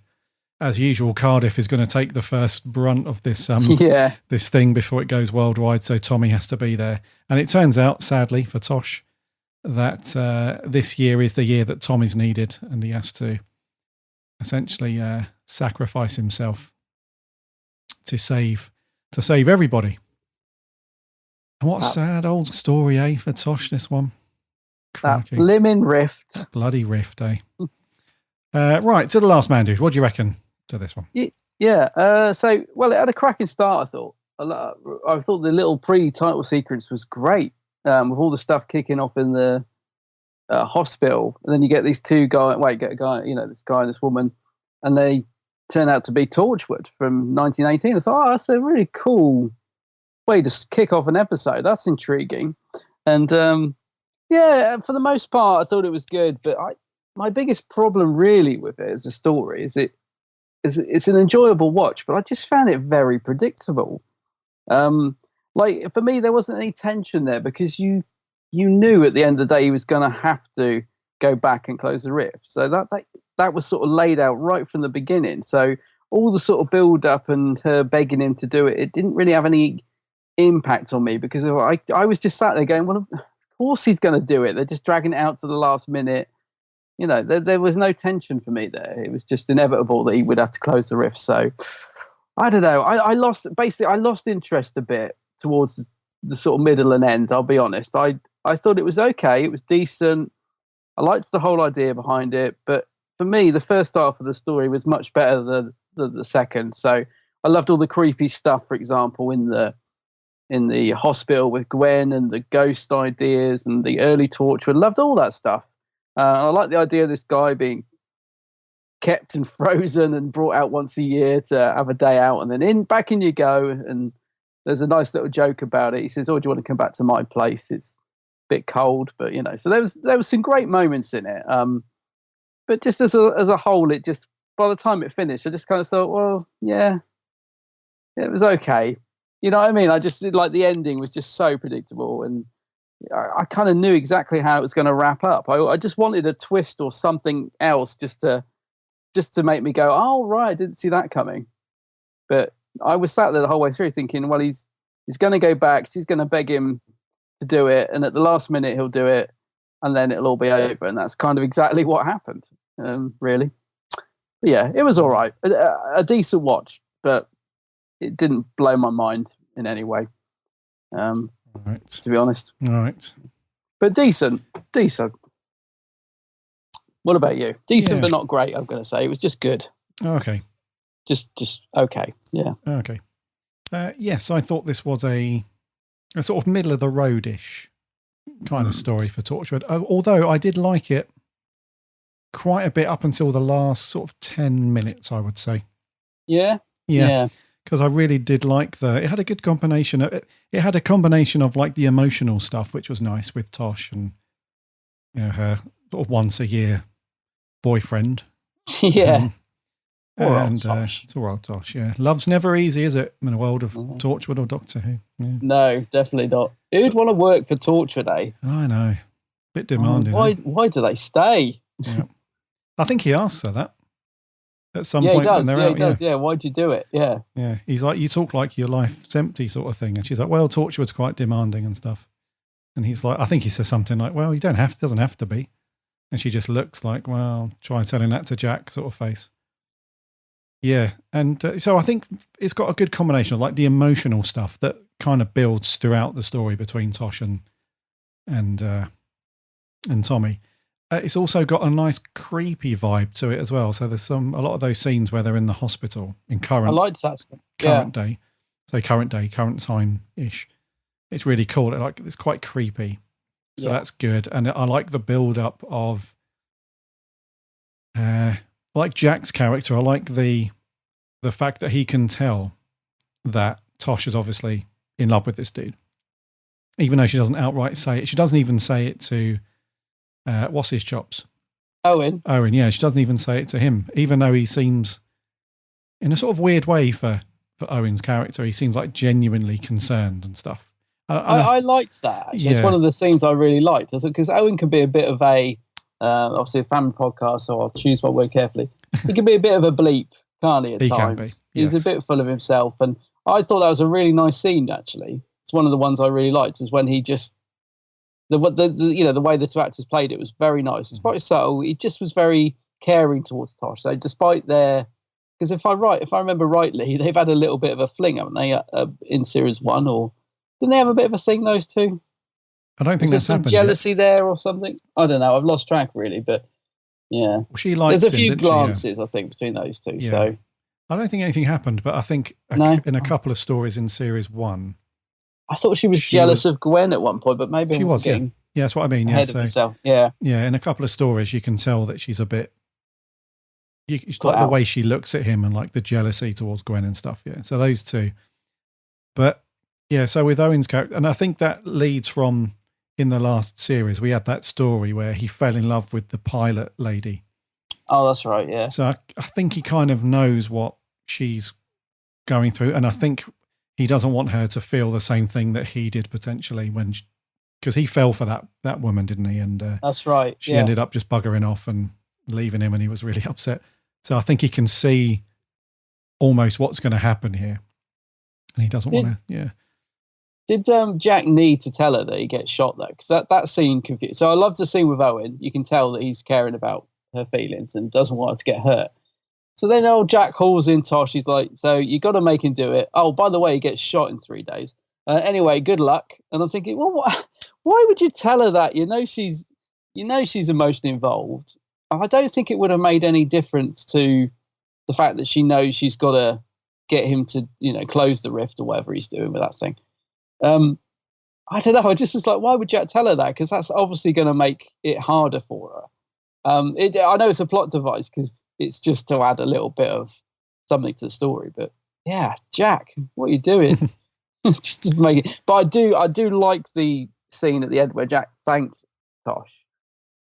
as usual, Cardiff is going to take the first brunt of this this thing before it goes worldwide. So Tommy has to be there, and it turns out, sadly for Tosh, that this year is the year that Tommy's needed, and he has to essentially sacrifice himself to save everybody. And what a sad old story, eh, for Tosh, this one. Crikey. That blimmin' rift. Bloody rift, eh? Right, to The Last Man, dude. What do you reckon to this one? Yeah. So, well, it had a cracking start, I thought. I thought the little pre-title sequence was great, with all the stuff kicking off in the hospital. And then you get these two guys, get a guy, this guy and this woman, and they turn out to be Torchwood from 1918. I thought, that's a really cool way to kick off an episode. That's intriguing. And, for the most part, I thought it was good. But my biggest problem really with it as a story is it's an enjoyable watch, but I just found it very predictable. Like, for me, there wasn't any tension there because you knew at the end of the day he was going to have to go back and close the rift. So that was sort of laid out right from the beginning. So all the sort of build up and her begging him to do it, it didn't really have any impact on me because I was just sat there going, well, of course he's going to do it. They're just dragging it out to the last minute. There was no tension for me there. It was just inevitable that he would have to close the rift. So I don't know. I lost interest a bit towards the sort of middle and end. I'll be honest. I thought it was okay. It was decent. I liked the whole idea behind it, but for me, the first half of the story was much better than the second. So I loved all the creepy stuff, for example, in the hospital with Gwen and the ghost ideas and the early Torchwood. Loved all that stuff. I like the idea of this guy being kept and frozen and brought out once a year to have a day out, and then back in you go. And there's a nice little joke about it. He says, "Oh, do you want to come back to my place? It's a bit cold," but So there was some great moments in it. But just as a whole, it just, by the time it finished, I just kind of thought, well, yeah, it was okay. You know what I mean? I just like the ending was just so predictable, and I kind of knew exactly how it was going to wrap up. I just wanted a twist or something else just to make me go, oh, right, I didn't see that coming. But I was sat there the whole way through thinking, well, he's going to go back. She's going to beg him to do it. And at the last minute, he'll do it. And then it'll all be over. And that's kind of exactly what happened, really. But yeah, it was all right. A decent watch, but it didn't blow my mind in any way. Right. To be honest. All right. But decent. What about you? Decent, but not great, I'm going to say. It was just good. Okay. Just okay. Yeah. Okay. Yes, I thought this was a sort of middle of the road-ish kind of story for Torchwood. Although I did like it quite a bit up until the last sort of 10 minutes, I would say. Yeah? Yeah. Because I really did like it had a good combination. It had a combination of like the emotional stuff, which was nice with Tosh and her sort of once a year boyfriend. Yeah. It's all right, Tosh. Yeah. Love's never easy, is it? In a world of Torchwood or Doctor Who. Yeah. No, definitely not. Who'd want to work for Torchwood, eh? I know. Bit demanding. Why do they stay? Yeah. I think he asks her that. At some point when they're out. He does. Yeah, why'd you do it? Yeah. Yeah. He's like, you talk like your life's empty sort of thing. And she's like, well, Torchwood's quite demanding and stuff. And he's like, I think he says something like, well, you doesn't have to be. And she just looks like, well, try telling that to Jack sort of face. Yeah. And so I think it's got a good combination of like the emotional stuff that kind of builds throughout the story between Tosh and Tommy. It's also got a nice creepy vibe to it as well. So there's a lot of those scenes where they're in the hospital in current. I liked that stuff. Current day. So current time-ish. It's really cool. It's quite creepy. So that's good. And I like the build-up of like Jack's character. I like the fact that he can tell that Tosh is obviously in love with this dude. Even though she doesn't outright say it. She doesn't even say it to what's his chops? Owen. Owen, yeah. She doesn't even say it to him, even though he seems, in a sort of weird way for Owen's character, he seems like genuinely concerned and stuff. I liked that, actually. Yeah. It's one of the scenes I really liked. Because Owen can be a bit of obviously a family podcast, so I'll choose my word carefully. He can be a bit of a bleep, can't he, at He times? can be, He's yes. a bit full of himself. And I thought that was a really nice scene, actually. It's one of the ones I really liked, is when he just... The way the two actors played it was very nice. It was quite subtle. He just was very caring towards Tosh. So despite their... Because if I remember rightly, they've had a little bit of a fling, haven't they, in series 1? Or didn't they have a bit of a thing, those two? I don't think Was that's there some happened jealousy there or something? I don't know. I've lost track, really. But yeah, Well, she likes there's a him, few didn't she? Yeah. glances, I think, between those two. Yeah. So I don't think anything happened, but I think No? in a couple of stories in series 1, I thought she was jealous of Gwen at one point, but maybe she I'm was. Yeah, getting yeah, that's what I mean. Yeah, ahead of myself. Yeah. yeah. In a couple of stories, you can tell that she's a bit. It's like Cut the out. way she looks at him and like the jealousy towards Gwen and stuff. Yeah, so those two. But yeah, so with Owen's character, and I think that leads from in the last series, we had that story where he fell in love with the pilot lady. Oh, that's right. Yeah. So I think he kind of knows what she's going through, and I think he doesn't want her to feel the same thing that he did potentially because he fell for that woman, didn't he? And That's right. she yeah. ended up just buggering off and leaving him, and he was really upset. So I think he can see almost what's going to happen here, and he doesn't want to. Yeah. Did Jack need to tell her that he gets shot though? Because that scene confused. So I love the scene with Owen. You can tell that he's caring about her feelings and doesn't want her to get hurt. So then old Jack calls in Tosh. He's like, "So you got to make him do it. Oh, by the way, he gets shot in 3 days. Anyway, good luck." And I'm thinking, well, why would you tell her that? You know she's emotionally involved. I don't think it would have made any difference to the fact that she knows she's got to get him to, close the rift or whatever he's doing with that thing. I don't know. I just was like, why would Jack tell her that? Because that's obviously going to make it harder for her. I know it's a plot device because it's just to add a little bit of something to the story. But yeah, Jack, what are you doing? Just to make it. But I do like the scene at the end where Jack thanks Tosh,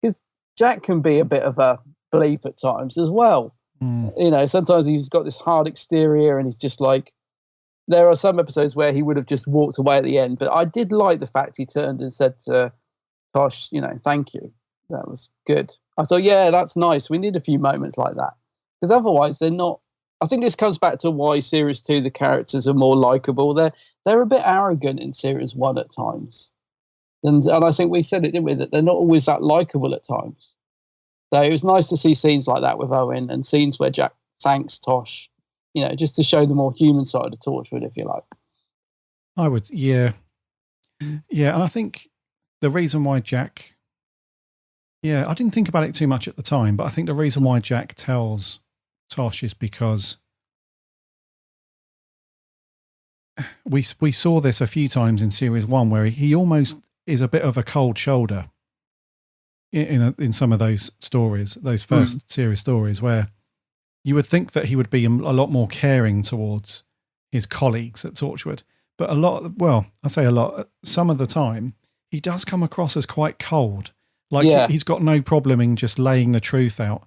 because Jack can be a bit of a bleep at times as well. Sometimes he's got this hard exterior and he's just like, there are some episodes where he would have just walked away at the end, but I did like the fact he turned and said to Tosh, thank you. That was good. I thought, yeah, that's nice. We need a few moments like that, because otherwise they're not. I think this comes back to why series 2, the characters are more likable. They're a bit arrogant in series 1 at times. And I think we said it, didn't we, that they're not always that likable at times. So it was nice to see scenes like that with Owen and scenes where Jack thanks Tosh, just to show the more human side of Torchwood, if you like. I would, yeah. Yeah, and I think the reason why Jack... Yeah, I didn't think about it too much at the time, but I think the reason why Jack tells Tosh is because we saw this a few times in series 1 where he almost is a bit of a cold shoulder in some of those stories, those first series stories, where you would think that he would be a lot more caring towards his colleagues at Torchwood. But some of the time, he does come across as quite cold. Like he's got no problem in just laying the truth out,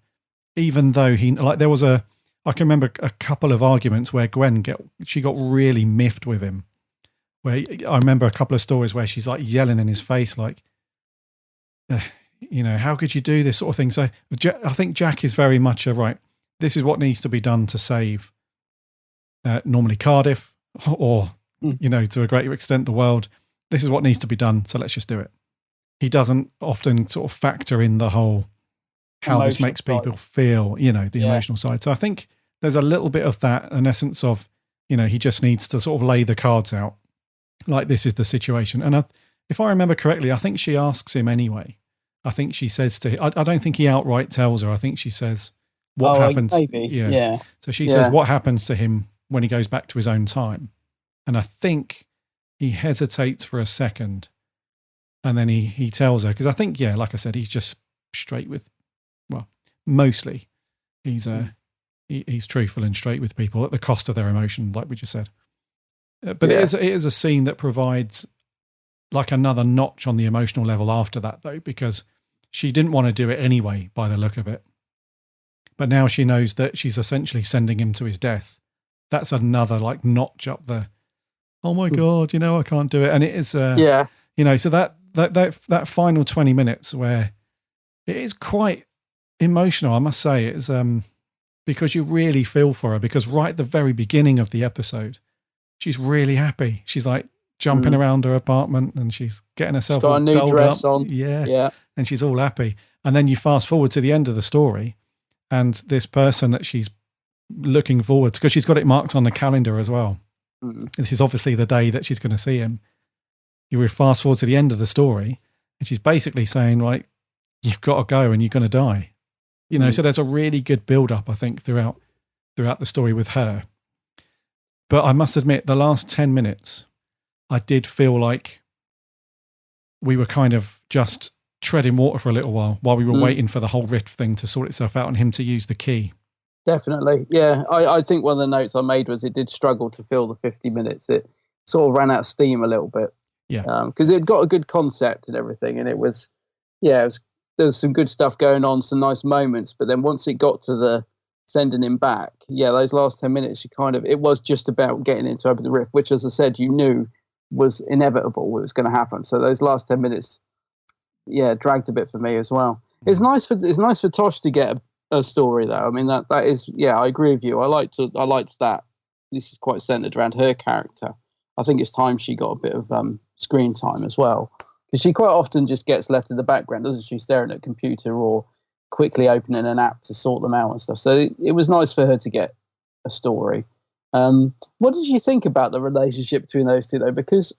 even though I can remember a couple of arguments where Gwen got really miffed with him. Where I remember a couple of stories where she's like yelling in his face, like, how could you do this sort of thing? So I think Jack is very much right. This is what needs to be done to save normally Cardiff or, to a greater extent, the world. This is what needs to be done. So let's just do it. He doesn't often sort of factor in the whole, how this makes people feel, the emotional side. So I think there's a little bit of that, an essence of, he just needs to sort of lay the cards out. Like, this is the situation. And if I remember correctly, I think she asks him anyway. I think she says to him, I don't think he outright tells her. I think she says, what happens? Maybe. Yeah. So she says, what happens to him when he goes back to his own time? And I think he hesitates for a second. And then he tells her, because I think, like I said, he's just straight with, mostly he's truthful and straight with people at the cost of their emotion, like we just said. But it is a scene that provides like another notch on the emotional level after that, though, because she didn't want to do it anyway by the look of it. But now she knows that she's essentially sending him to his death. That's another like notch up the, oh my God, you know, I can't do it. And it is, you know, so that final 20 minutes where it is quite emotional, I must say, it's because you really feel for her, because right at the very beginning of the episode, she's really happy. She's like jumping around her apartment and she's getting herself got all a new dolled dress up. on. Yeah. And she's all happy. And then you fast forward to the end of the story, and this person that she's looking forward to, because she's got it marked on the calendar as well. This is obviously the day that she's going to see him. You fast forward to the end of the story, and she's basically saying, like, you've got to go and you're going to die. You know, so there's a really good build up, I think, throughout the story with her. But I must admit, the last 10 minutes, I did feel like we were kind of just treading water for a little while we were waiting for the whole rift thing to sort itself out and him to use the key. Definitely. Yeah. I think one of the notes I made was it did struggle to fill the 50 minutes. It sort of ran out of steam a little bit. Yeah. Because it got a good concept and everything. And it was, there was some good stuff going on, some nice moments. But then once it got to the sending him back, those last 10 minutes, it was just about getting into Open the Rift, which, as I said, you knew was inevitable. It was going to happen. So those last 10 minutes, dragged a bit for me as well. It's nice for Tosh to get a story, though. I mean, that is, I agree with you. I liked that. This is quite centered around her character. I think it's time she got a bit of screen time as well, because she quite often just gets left in the background, doesn't she? Staring at a computer or quickly opening an app to sort them out and stuff. So it was nice for her to get a story. What did you think about the relationship between those two, though? Because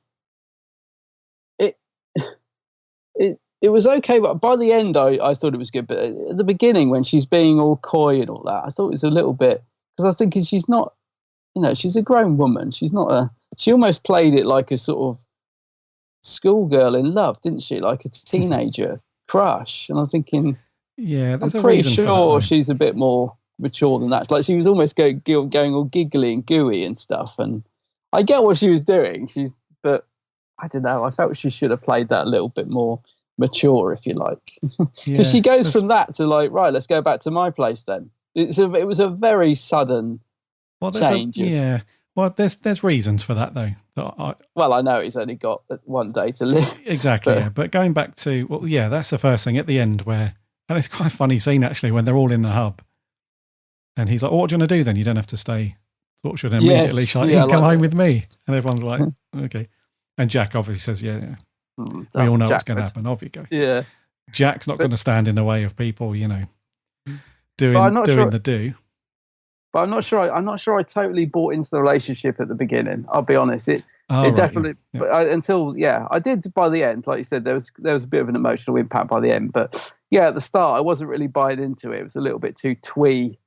it was okay, but by the end, I thought it was good. But at the beginning, when she's being all coy and all that, I thought it was a little bit, because I was thinking she's not, she's a grown woman. She's not she almost played it like a sort of schoolgirl in love, didn't she? Like a teenager crush. And I'm thinking, I'm pretty sure she's a bit more mature than that. Like she was almost going all giggly and gooey and stuff. And I get what she was doing. But I don't know. I felt she should have played that a little bit more mature, if you like, because she goes from that to like, right, let's go back to my place. Then it was a very sudden change. Well, there's reasons for that though. I know he's only got one day to live. Exactly. But going back to that's the first thing at the end where, and it's quite a funny scene actually when they're all in the hub, and he's like, "What do you want to do then? You don't have to stay." Torchwood and immediately she's like, "You can come home with me," and everyone's like, "Okay." And Jack obviously says, "Yeah." We all know what's going to happen. Off you go. Yeah. Jack's not going to stand in the way of people, doing the do. But I'm not sure I totally bought into the relationship at the beginning. I'll be honest. It definitely, yeah. But I did by the end. Like you said, there was a bit of an emotional impact by the end. But at the start, I wasn't really buying into it. It was a little bit too twee,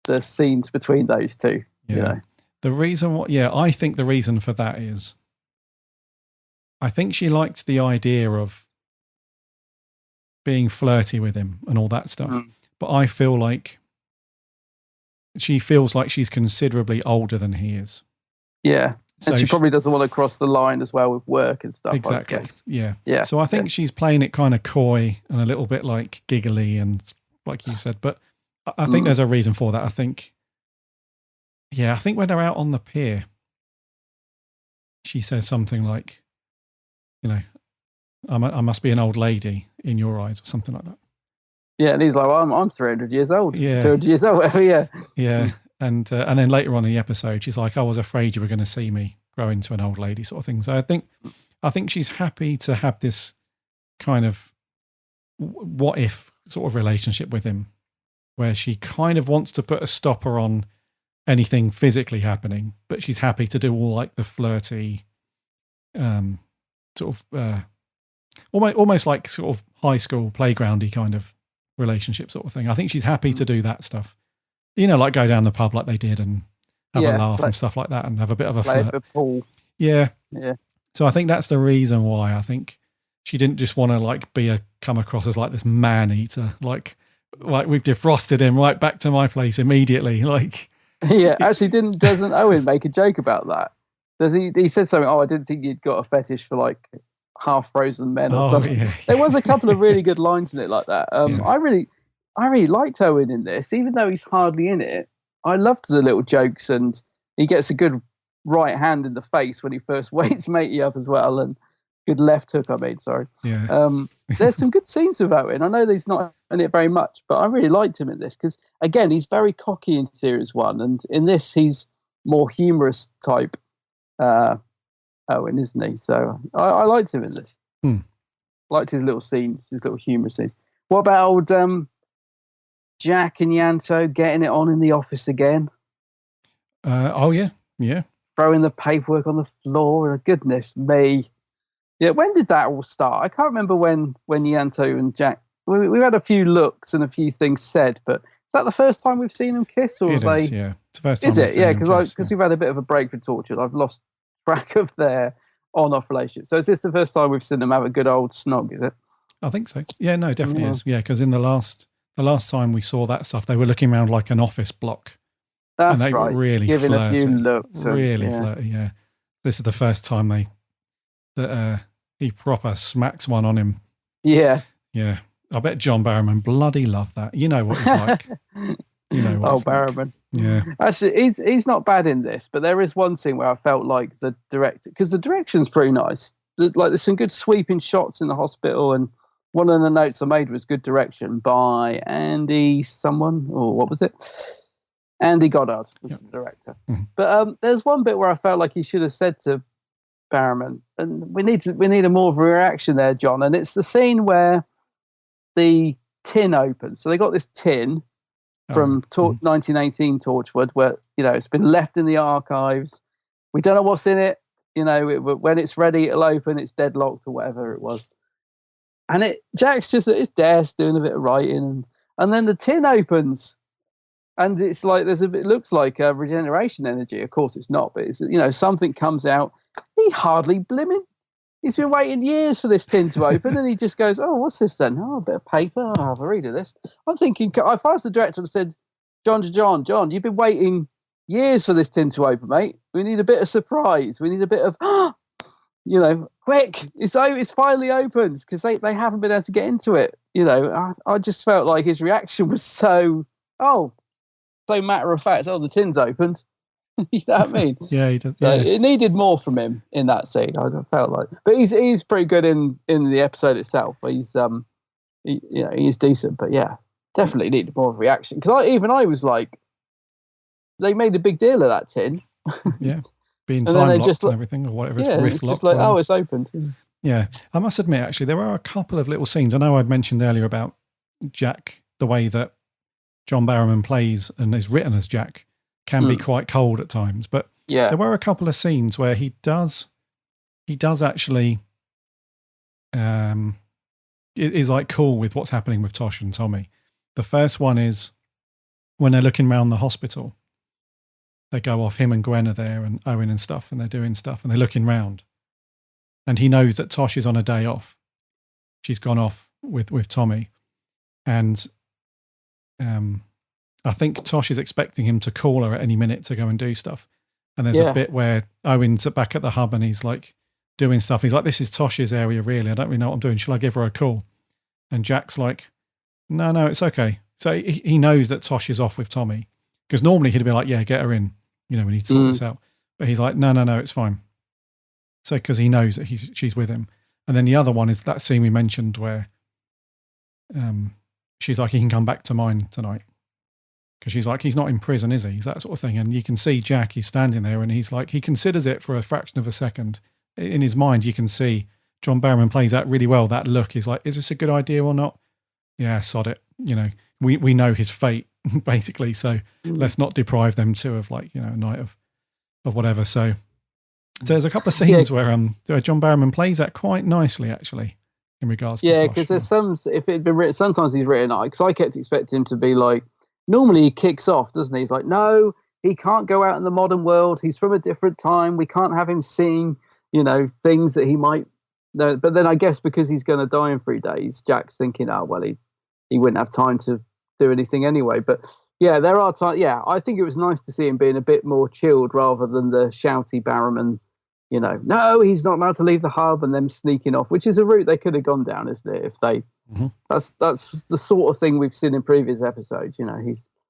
the scenes between those two. Yeah. The reason I think the reason for that is, I think she liked the idea of being flirty with him and all that stuff. But I feel like she feels like she's considerably older than he is. Yeah. And so she probably doesn't want to cross the line as well with work and stuff. Exactly. I guess. Yeah. So I think she's playing it kind of coy and a little bit like giggly and like you said, but I think there's a reason for that. I think when they're out on the pier, she says something like, I must be an old lady in your eyes or something like that. Yeah, and he's like, well, I'm 300 years old. Yeah. 200 years old, yeah. Yeah, and then later on in the episode, she's like, I was afraid you were going to see me grow into an old lady sort of thing. So I think she's happy to have this kind of what if sort of relationship with him, where she kind of wants to put a stopper on anything physically happening, but she's happy to do all like the flirty, sort of almost like sort of high school playgroundy kind of relationship sort of thing. I think she's happy to do that stuff, like go down the pub like they did and have a laugh and stuff like that and have a bit of a flirt. Pool. Yeah. So I think that's the reason why I think she didn't just want to like come across as like this man eater, like we've defrosted him right back to my place immediately. Like, actually doesn't Owen make a joke about that? Does he said something, I didn't think you'd got a fetish for like half-frozen men or Oh, something. yeah. There was a couple of really good lines in it like that. I really liked Owen in this, even though he's hardly in it. I loved the little jokes, and he gets a good right hand in the face when he first wakes Matey up as well, and good left hook, sorry. Yeah. There's some good scenes with Owen. I know that he's not in it very much, but I really liked him in this because, again, he's very cocky in Series 1, and in this he's more humorous type Owen, isn't he? So I liked him in this. Liked his little scenes, his little humorous scenes. What about old Jack and Yanto getting it on in the office again? Yeah. Throwing the paperwork on the floor. Goodness me. Yeah, when did that all start? I can't remember when Yanto and Jack... We've had a few looks and a few things said, but is that the first time we've seen them kiss? Or It are is, they... yeah. It's the first time Is we've it? seen Yeah, them because kiss, we've had a bit of a break for Torchwood. I've lost track of their on-off relationship. So is this the first time we've seen them have a good old snog, is it? I think so. Yeah, no, definitely is. Yeah, because in the last time we saw that stuff, they were looking around like an office block. That's and they right. were really Giving flirty. a few looks. Really flirty, yeah. This is the first time he proper smacks one on him. Yeah. Yeah. I bet John Barrowman bloody loved that. You know what he's like. You know what he's Barrowman. like. Yeah. Actually, he's not bad in this, but there is one scene where I felt like the director, because the direction's pretty nice. There's some good sweeping shots in the hospital, and one of the notes I made was good direction by Andy someone, or what was it? Andy Goddard was the director. Mm-hmm. But there's one bit where I felt like he should have said to Barrowman, and we need a more of a reaction there, John. And it's the scene where the tin opens. So they got this tin from 1918 Torchwood, where it's been left in the archives. We don't know what's in it. When it's ready, it'll open. It's deadlocked or whatever it was. And Jack's just at his desk doing a bit of writing, and then the tin opens. And it's like it looks like regeneration energy. Of course, it's not, but it's something comes out. He hardly blimmin'. He's been waiting years for this tin to open, and he just goes, "Oh, what's this then? Oh, a bit of paper. I'll have a read of this." I'm thinking, if I was the director and said, "John, you've been waiting years for this tin to open, mate. We need a bit of surprise. We need a bit of, quick! It's finally opened," because they haven't been able to get into it. I just felt like his reaction was so matter of fact. Oh, the tin's opened. You know what I mean? Yeah, he does. So Yeah. it needed more from him in that scene. I felt like, but he's pretty good in the episode itself. He's he's decent, but yeah, definitely needed more of a reaction, because I was like, they made a big deal of that tin. Yeah, being And then time they locked just and everything, or whatever. Yeah, It's it's rift just locked. like, oh, it's opened. Yeah, I must admit, actually, there are a couple of little scenes. I know I'd mentioned earlier about Jack, the way that John Barrowman plays and is written as Jack can be quite cold at times, but there were a couple of scenes where he does actually is like cool with what's happening with Tosh and Tommy. The first one is when they're looking around the hospital. They go off, him and Gwen are there, and Owen and stuff, and they're doing stuff, and they're looking round. And he knows that Tosh is on a day off. She's gone off with Tommy. And I think Tosh is expecting him to call her at any minute to go and do stuff. And there's a bit where Owen's back at the hub and he's like doing stuff. He's like, this is Tosh's area, really. I don't really know what I'm doing. Shall I give her a call? And Jack's like, no, it's okay. So he knows that Tosh is off with Tommy. Because normally he'd be like, yeah, get her in. We need to sort this out. But he's like, no, it's fine. So because he knows that she's with him. And then the other one is that scene we mentioned where she's like, he can come back to mine tonight. Because she's like, he's not in prison, is he? He's that sort of thing. And you can see Jack, he's standing there and he's like, he considers it for a fraction of a second. In his mind, you can see John Barrowman plays that really well. That look is like, is this a good idea or not? Yeah, sod it. We know his fate, basically. So let's not deprive them too of a night of whatever. So there's a couple of scenes where John Barrowman plays that quite nicely, actually, in regards to Tosh. Because there's some, if it had been written, sometimes he's written, because I kept expecting him to be like, normally he kicks off, doesn't he? He's like, no, he can't go out in the modern world. He's from a different time. We can't have him seeing, things that he might know. But then I guess because he's going to die in 3 days, Jack's thinking, he wouldn't have time to do anything anyway. But yeah, there are times. Yeah, I think it was nice to see him being a bit more chilled rather than the shouty Barrowman, no, he's not allowed to leave the hub, and them sneaking off, which is a route they could have gone down, isn't it? If they, that's the sort of thing we've seen in previous episodes.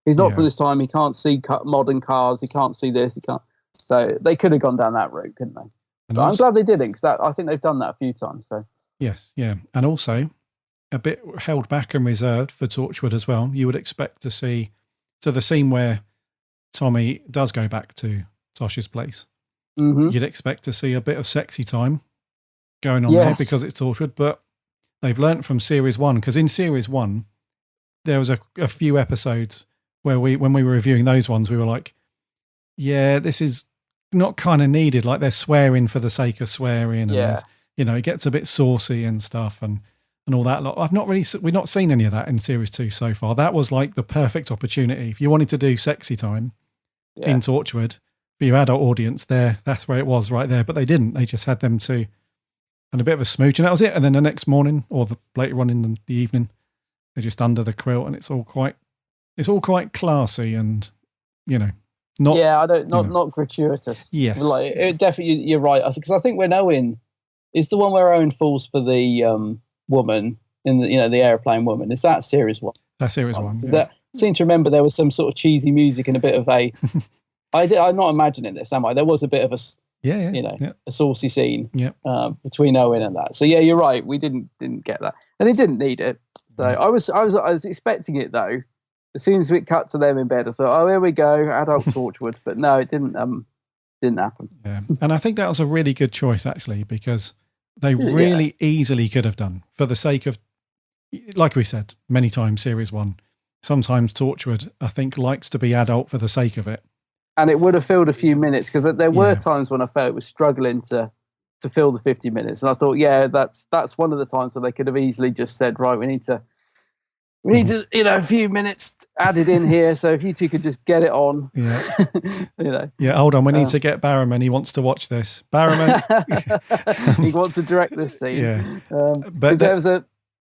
He's not for this time. He can't see modern cars. He can't see this. He can't. So they could have gone down that route, couldn't they? But I'm glad they didn't, because I think they've done that a few times. So yes, yeah, and also a bit held back and reserved for Torchwood as well. You would expect to see the scene where Tommy does go back to Tosh's place. You'd expect to see a bit of sexy time going on there because it's Torchwood, but they've learnt from series 1, because in series 1 there was a few episodes where when we were reviewing those ones, we were like, yeah, this is not kind of needed. Like they're swearing for the sake of swearing, and it gets a bit saucy and stuff and all that. We've not seen any of that in series 2 so far. That was like the perfect opportunity. If you wanted to do sexy time in Torchwood for your adult audience, that's where it was, right there. But they didn't. They just had them to, and a bit of a smooch, and that was it. And then the next morning, or later on in the evening, they're just under the quilt, and it's all quite classy, and not gratuitous. Yes, like it definitely. You're right, because I think when Owen is the one where Owen falls for the woman in the airplane woman. Is that series 1? That's series 1. That seem to remember there was some sort of cheesy music and a bit of a. I'm not imagining this, am I? There was a bit of a saucy scene between Owen and that. So yeah, you're right. We didn't get that, and he didn't need it. So I was expecting it though. As soon as it cut to them in bed, I thought, oh, here we go, adult Torchwood. But no, it didn't happen. Yeah. And I think that was a really good choice actually, because they really easily could have done, for the sake of, like we said many times, series 1. Sometimes Torchwood, I think, likes to be adult for the sake of it. And it would have filled a few minutes, because there were times when I felt it was struggling to fill the 50 minutes. And I thought, that's one of the times where they could have easily just said, right, we need to, a few minutes added in here. So if you two could just get it on, Yeah, hold on. We need to get Barrowman. He wants to watch this. Barrowman. He wants to direct this scene. Yeah. But there was a.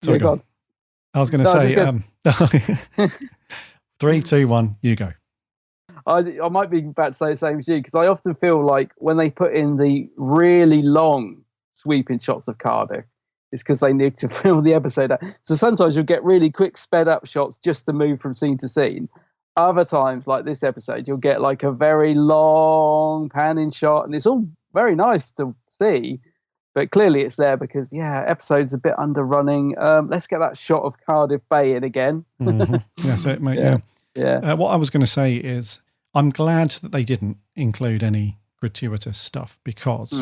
Sorry, go on. I was going to say, 3, 2, 1, you go. I might be about to say the same as you, because I often feel like when they put in the really long sweeping shots of Cardiff, it's because they need to fill the episode out. So sometimes you'll get really quick sped up shots just to move from scene to scene. Other times, like this episode, you'll get like a very long panning shot, and it's all very nice to see. But clearly it's there because, episode's a bit underrunning. Let's get that shot of Cardiff Bay in again. That's it, mate. Yeah. What I was going to say is I'm glad that they didn't include any gratuitous stuff, because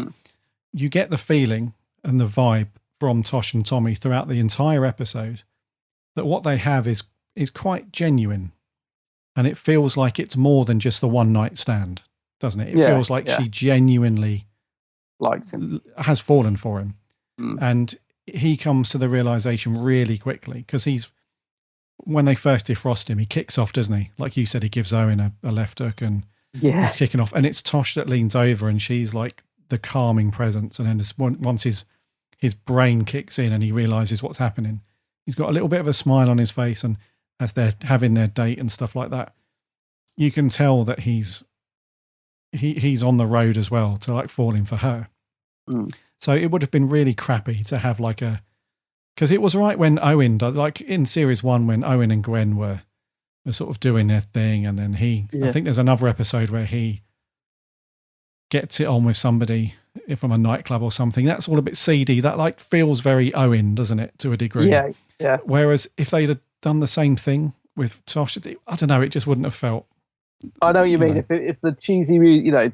you get the feeling and the vibe from Tosh and Tommy throughout the entire episode that what they have is quite genuine, and it feels like it's more than just the one night stand, doesn't it? It feels like she genuinely likes him, has fallen for him, and he comes to the realization really quickly, because when they first defrost him, he kicks off, doesn't he? Like you said, he gives Owen a left hook, and he's kicking off, and it's Tosh that leans over, and she's like the calming presence, and then once his brain kicks in and he realizes what's happening, he's got a little bit of a smile on his face, and as they're having their date and stuff like that, you can tell that he's on the road as well to like falling for her. So it would have been really crappy to have like because it was right when Owen does, like in series 1 when Owen and Gwen were sort of doing their thing, and then I think there's another episode where he gets it on with somebody from a nightclub or something. That's all a bit seedy. That like feels very Owen, doesn't it, to a degree? Yeah. Whereas if they'd have done the same thing with Tosh, I don't know, it just wouldn't have felt. I know what you mean. If the cheesy music, if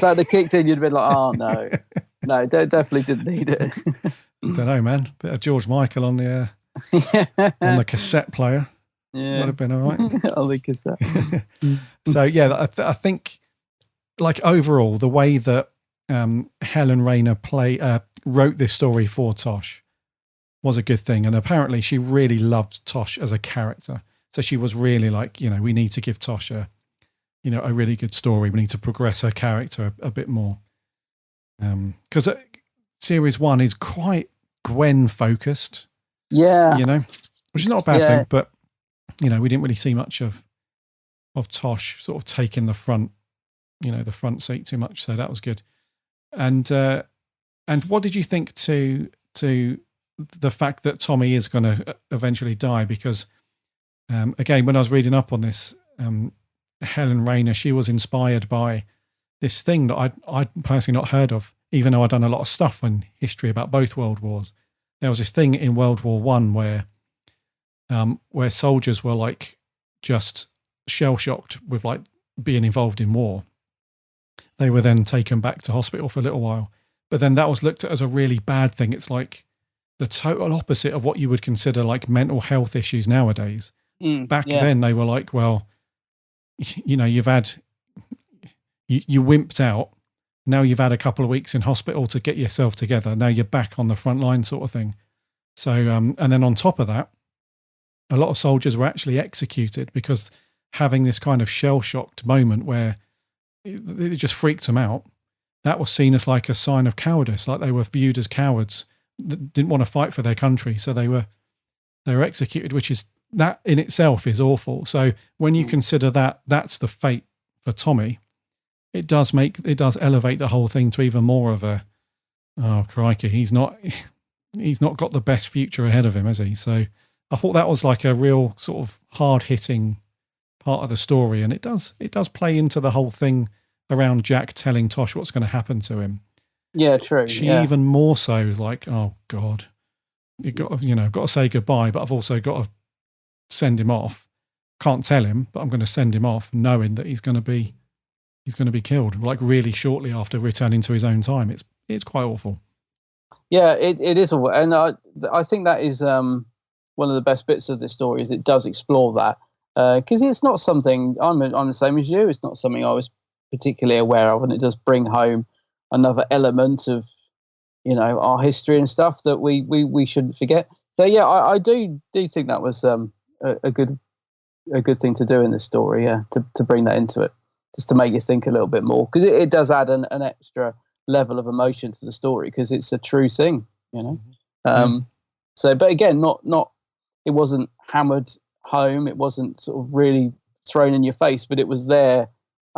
that had kicked in, you'd have been like, oh no, definitely didn't need it. I don't know, man. Bit of George Michael on the cassette player. Yeah, would have been all right. On the cassette. So yeah, I think like overall the way that Helen Rayner wrote this story for Tosh was a good thing, and apparently she really loved Tosh as a character. So she was really like, we need to give Tosh a really good story. We need to progress her character a bit more. Because series 1 is quite Gwen focused. Yeah. Which is not a bad thing, but, we didn't really see much of Tosh sort of taking the front the front seat too much. So that was good. And what did you think to the fact that Tommy is going to eventually die? Because again, when I was reading up on this, Helen Rayner, she was inspired by this thing that I'd personally not heard of, even though I'd done a lot of stuff in history about both world wars. There was this thing in World War One where soldiers were like just shell shocked with like being involved in war. They were then taken back to hospital for a little while, but then that was looked at as a really bad thing. It's like the total opposite of what you would consider like mental health issues nowadays. Back then they were like, well, you've had, you wimped out. Now you've had a couple of weeks in hospital to get yourself together. Now you're back on the front line sort of thing. So, and then on top of that, a lot of soldiers were actually executed because having this kind of shell-shocked moment where it just freaked them out, that was seen as like a sign of cowardice. Like they were viewed as cowards that didn't want to fight for their country. So they were executed, which is, that in itself is awful. So when you consider that that's the fate for Tommy, it does elevate the whole thing to even more of a, oh crikey, he's not got the best future ahead of him, has he? So I thought that was like a real sort of hard hitting part of the story, and it does play into the whole thing around Jack telling Tosh what's going to happen to him. Yeah, true. She even more so is like, oh God, got to say goodbye, but I've also got to send him off. Can't tell him, but I'm going to send him off, knowing that he's going to be killed, like really shortly after returning to his own time. It's quite awful. Yeah, it is awful, and I think that is one of the best bits of this story, is it does explore that, because it's not something I'm the same as you. It's not something I was particularly aware of, and it does bring home another element of our history and stuff that we shouldn't forget. So yeah, I do think that was a good thing to do in this story, to bring that into it, just to make you think a little bit more, because it does add an extra level of emotion to the story, because it's a true thing, So, but again, not it wasn't hammered home. It wasn't sort of really thrown in your face, but it was there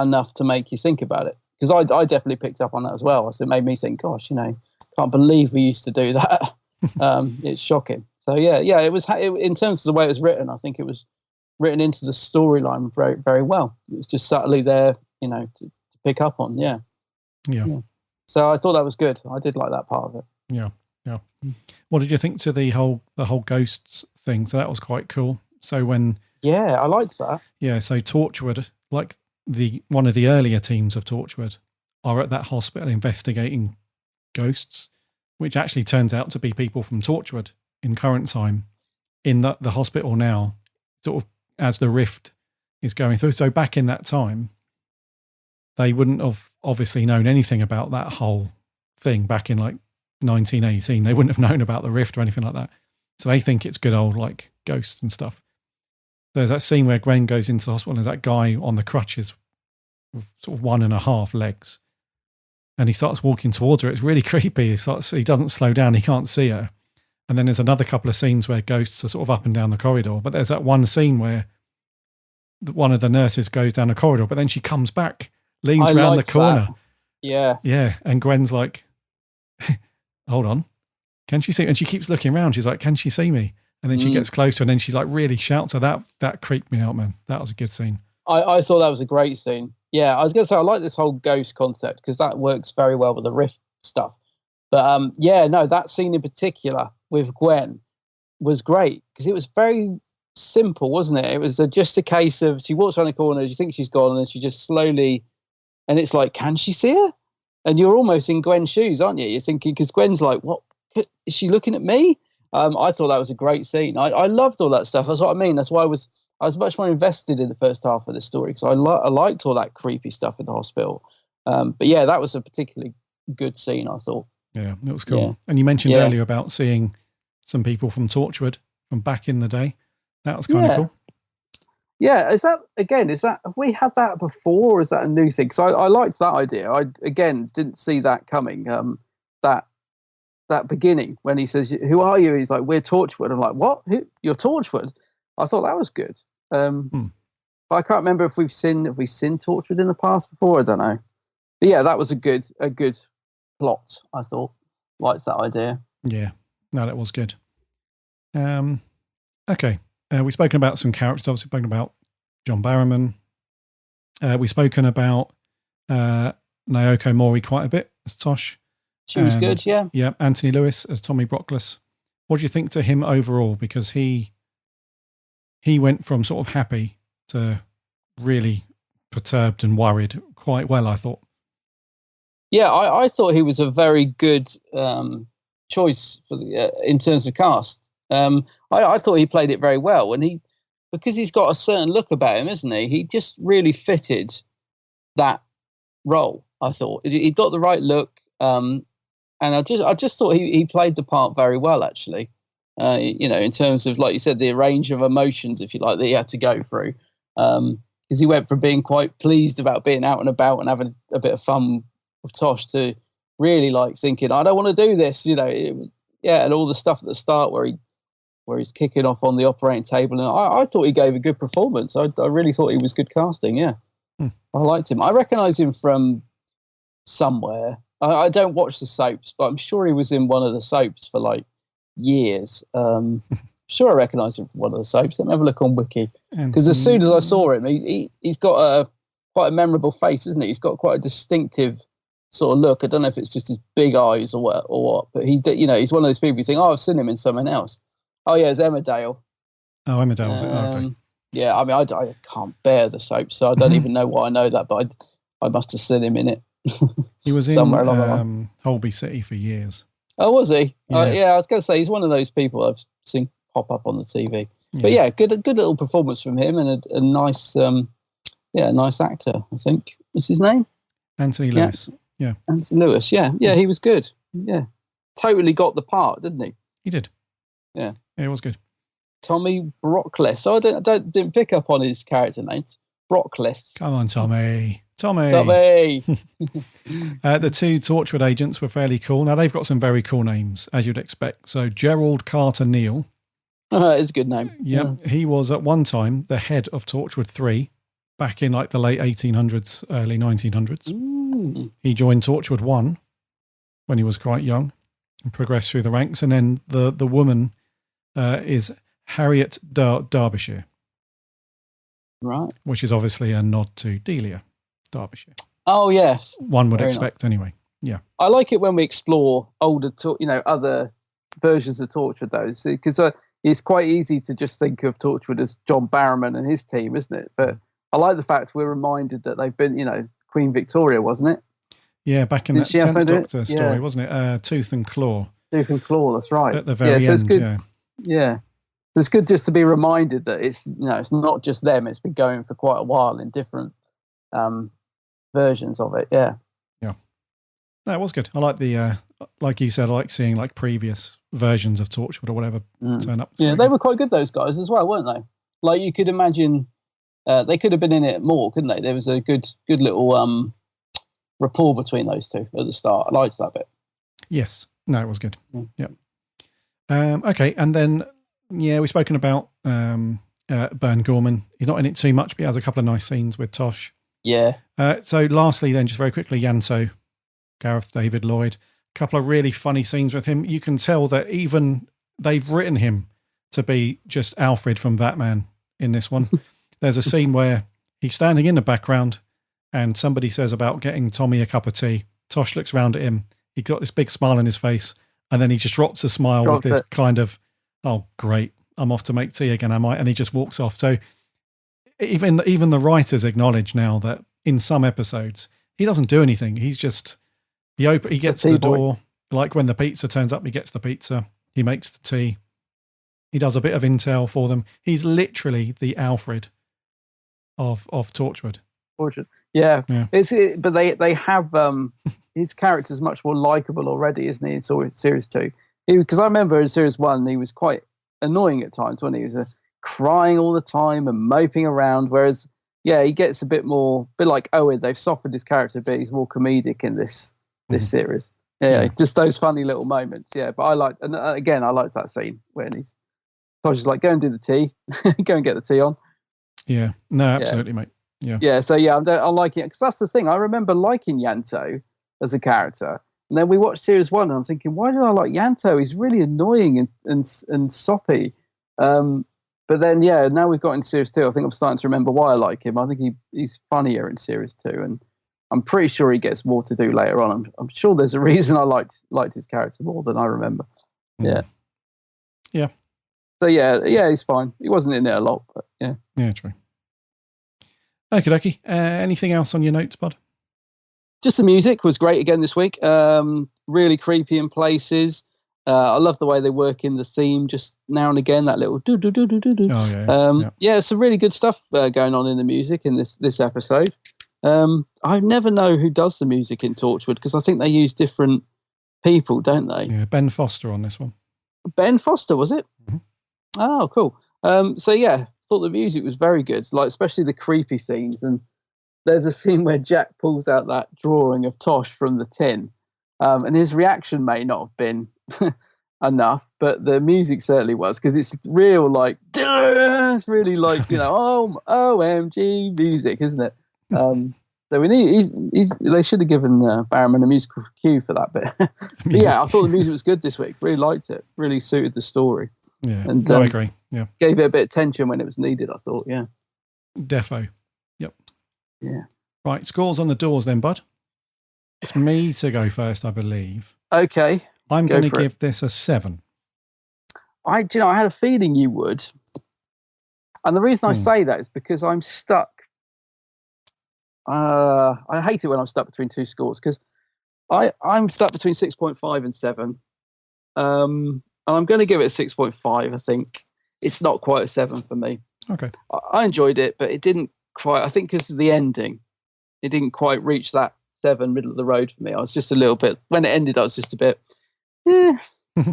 enough to make you think about it. Because I definitely picked up on that as well. So it made me think, gosh, can't believe we used to do that. It's shocking. So yeah, it was in terms of the way it was written. I think it was written into the storyline very, very well. It was just subtly there, to pick up on. Yeah. So I thought that was good. I did like that part of it. Yeah. What did you think to the whole ghosts thing? So that was quite cool. So when I liked that. Yeah. So Torchwood, like one of the earlier teams of Torchwood, are at that hospital investigating ghosts, which actually turns out to be people from Torchwood in current time in the hospital now, sort of as the rift is going through. So back in that time, they wouldn't have obviously known anything about that whole thing back in like 1918. They wouldn't have known about the rift or anything like that. So they think it's good old like ghosts and stuff. There's that scene where Gwen goes into the hospital and there's that guy on the crutches with sort of 1.5 legs. And he starts walking towards her. It's really creepy. He doesn't slow down. He can't see her. And then there's another couple of scenes where ghosts are sort of up and down the corridor. But there's that one scene where one of the nurses goes down the corridor, but then she comes back, leans around the corner. That. Yeah. Yeah. And Gwen's like, hold on. Can she see me? And she keeps looking around. She's like, can she see me? And then she gets closer and then she like really shouts. So that creeped me out, man. That was a good scene. I thought that was a great scene. Yeah, I was going to say, I like this whole ghost concept because that works very well with the rift stuff. But that scene in particular with Gwen was great because it was very simple, wasn't it? It was just a case of she walks around the corner, you think she's gone, and then she just slowly, and it's like, can she see her? And you're almost in Gwen's shoes, aren't you? You're thinking, because Gwen's like, what? Is she looking at me? I thought that was a great scene. I loved all that stuff. That's what I mean. That's why I was much more invested in the first half of the story because I liked all that creepy stuff in the hospital. But yeah, that was a particularly good scene, I thought. Yeah, it was cool. Yeah. And you mentioned earlier about seeing some people from Torchwood from back in the day. That was kind of cool. Yeah, is that have we had that before, or is that a new thing? Because I liked that idea. I, again, didn't see that coming, that beginning when he says, who are you? He's like, we're Torchwood. I'm like, what? You're Torchwood? I thought that was good. I But I can't remember if we've seen Torchwood in the past before. I don't know. But yeah, that was a good plot. I thought. Liked that idea. Yeah, no, that was good. Okay, we've spoken about some characters. Obviously, spoken about John Barrowman. We've spoken about Naoko Mori quite a bit as Tosh. She was good, yeah. Yeah, Anthony Lewis as Tommy Brockless. What do you think to him overall? Because he went from sort of happy to really perturbed and worried quite well, I thought. Yeah, I thought he was a very good choice for in terms of cast. I thought he played it very well, and because he's got a certain look about him, isn't he? He just really fitted that role. I thought he got the right look, and I just thought he played the part very well, actually. In terms of, like you said, the range of emotions, if you like, that he had to go through, because he went from being quite pleased about being out and about and having a bit of fun with Tosh to really like thinking, I don't want to do this, and all the stuff at the start where he's kicking off on the operating table, and I thought he gave a good performance. I really thought he was good casting. Yeah, I liked him. I recognise him from somewhere. I don't watch the soaps, but I'm sure he was in one of the soaps for like years. Sure, I recognise him from one of the soaps. Let me have a look on Wiki, because as soon as I saw him, he's got quite a memorable face, isn't he? He's got quite a distinctive sort of look. I don't know if it's just his big eyes or what, but he's one of those people you think, I've seen him in something else. Oh yeah, it's Emmerdale. Oh, Emmerdale, was it? Oh, okay. Yeah, I mean, I can't bear the soap, so I don't even know why I know that, but I must have seen him in it. He was somewhere in along the line. Holby City for years. Oh, was he? Yeah. I was going to say he's one of those people I've seen pop up on the TV. Yeah. But yeah, good little performance from him, and a nice, nice actor. I think what's his name? Anthony Lewis. Yeah. Anthony Lewis. Yeah, he was good. Yeah, totally got the part, didn't he? He did. Yeah, it was good. Tommy Brockless. So I didn't pick up on his character name. Brockless. Come on, Tommy. Tommy. The two Torchwood agents were fairly cool. Now they've got some very cool names, as you'd expect. So Gerald Carter Neal. It's a good name. Yeah, he was at one time the head of Torchwood 3 back in like the late 1800s, early 1900s. Ooh. He joined Torchwood 1 when he was quite young and progressed through the ranks. And then the woman is Harriet Derbyshire. Right. Which is obviously a nod to Delia Derbyshire. Oh, yes. One would expect anyway. Yeah. I like it when we explore older, other versions of Torchwood, though, because it's quite easy to just think of Torchwood as John Barrowman and his team, isn't it? But I like the fact we're reminded that they've been, Queen Victoria, wasn't it? Yeah, back in that 10th Doctor story, wasn't it? Tooth and Claw. Tooth and Claw, that's right. At the very end, it's good. Yeah. It's good just to be reminded that it's not just them. It's been going for quite a while in different versions of it. Yeah. Yeah. That was good. I like the, like you said, I like seeing like previous versions of Torchwood or whatever turn up. Yeah, they were quite good, those guys as well, weren't they? Like you could imagine they could have been in it more, couldn't they? There was a good little rapport between those two at the start. I liked that bit. Yes. No, it was good. Yeah. Okay. And then, we've spoken about Bern Gorman. He's not in it too much, but he has a couple of nice scenes with Tosh. Yeah. So lastly, then, just very quickly, Yanto, Gareth David Lloyd, a couple of really funny scenes with him. You can tell that even they've written him to be just Alfred from Batman in this one. There's a scene where he's standing in the background and somebody says about getting Tommy a cup of tea. Tosh looks round at him. He's got this big smile on his face, and then he just drops a smile with this kind of, oh, great, I'm off to make tea again, am I? And he just walks off. So even the writers acknowledge now that in some episodes, he doesn't do anything. He's just, he gets to the door. Like when the pizza turns up, he gets the pizza. He makes the tea. He does a bit of intel for them. He's literally the Alfred of Torchwood. Yeah. But they have his character's much more likable already, isn't he? In series 2, because I remember in series 1 he was quite annoying at times when he was crying all the time and moping around. Whereas, he gets a bit like Owen. They've softened his character a bit. He's more comedic in this series. Yeah, just those funny little moments. Yeah, but I liked that scene when Tosh is like, go and do the tea, go and get the tea on. Yeah. No, absolutely, mate. Yeah. Yeah, so yeah, I like it because that's the thing. I remember liking Yanto as a character, and then we watched series 1, and I'm thinking, why did I like Yanto? He's really annoying and soppy. But then, yeah, now we've got into series 2. I think I'm starting to remember why I like him. I think he's funnier in series 2, and I'm pretty sure he gets more to do later on. I'm sure there's a reason I liked his character more than I remember. Yeah. Yeah. So yeah, he's fine. He wasn't in it a lot, but yeah. Yeah, true. Okie dokie. Anything else on your notes, bud? Just the music was great again this week. Really creepy in places. I love the way they work in the theme just now and again. That little do do do do do do. Oh yeah. Yeah, some really good stuff going on in the music in this episode. I never know who does the music in Torchwood because I think they use different people, don't they? Yeah, Ben Foster on this one. Ben Foster, was it? Mm-hmm. Oh, cool. So yeah, thought the music was very good, like especially the creepy scenes. And there's a scene where Jack pulls out that drawing of Tosh from the tin, and his reaction may not have been enough, but the music certainly was because it's real, like it's really like OMG music, isn't it? So we need. They should have given Barrowman a musical cue for that bit. But yeah, I thought the music was good this week. Really liked it. Really suited the story. Yeah, and I agree. Yeah, gave it a bit of tension when it was needed. I thought. Yeah, defo. Yep. Yeah. Right, scores on the doors then, bud. It's me to go first, I believe. Okay. I'm going to give this a 7. I had a feeling you would, and the reason I say that is because I'm stuck. I hate it when I'm stuck between two scores because I'm stuck between 6.5 and 7. And I'm going to give it a 6.5. I think it's not quite a 7 for me. Okay. I enjoyed it, but it didn't quite. I think because of the ending, it didn't quite reach that 7 middle of the road for me. I was just a little bit when it ended. I was just a bit.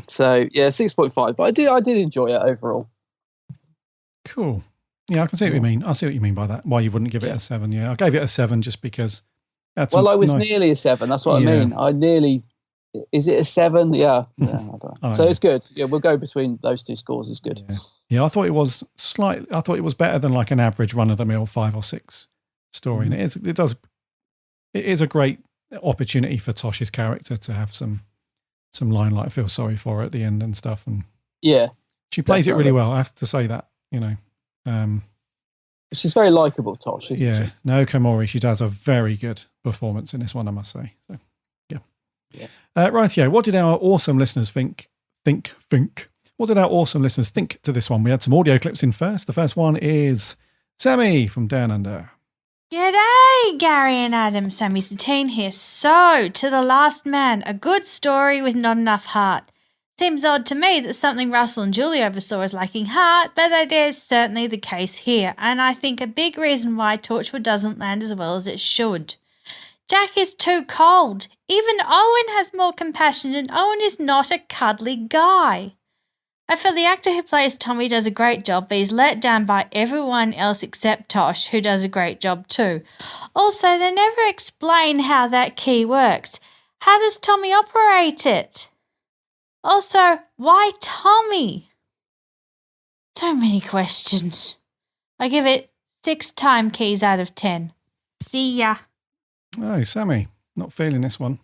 So yeah, 6.5. But I did enjoy it overall. Cool. Yeah, I can see what you mean. I see what you mean by that. Why you wouldn't give it a 7? Yeah, I gave it a 7 just because. I was nearly a 7. That's what I mean. I nearly. Is it a 7? Yeah. I don't know. So it's good. Yeah, we'll go between those two scores. It's good. Yeah, I thought it was I thought it was better than like an average run of the mill 5 or 6 story, and it is a great opportunity for Tosh's character to have some line like I feel sorry for her at the end and stuff, and she plays it really well. I have to say that, she's very likable, Tosh, isn't she? Naoko Mori, she does a very good performance in this one, I must say. So, rightio. What did our awesome listeners think? What did our awesome listeners think to this one? We had some audio clips in first. The first one is Sammy from Down Under. G'day, Gary and Adam. Sammy Satine here. So, To the Last Man, a good story with not enough heart. Seems odd to me that something Russell and Julie oversaw as lacking heart, but that is certainly the case here, and I think a big reason why Torchwood doesn't land as well as it should. Jack is too cold. Even Owen has more compassion, and Owen is not a cuddly guy. I feel the actor who plays Tommy does a great job, but he's let down by everyone else except Tosh, who does a great job too. Also, they never explain how that key works. How does Tommy operate it? Also, why Tommy? So many questions. I give it 6 time keys out of 10. See ya. Oh, Sammy, not feeling this one.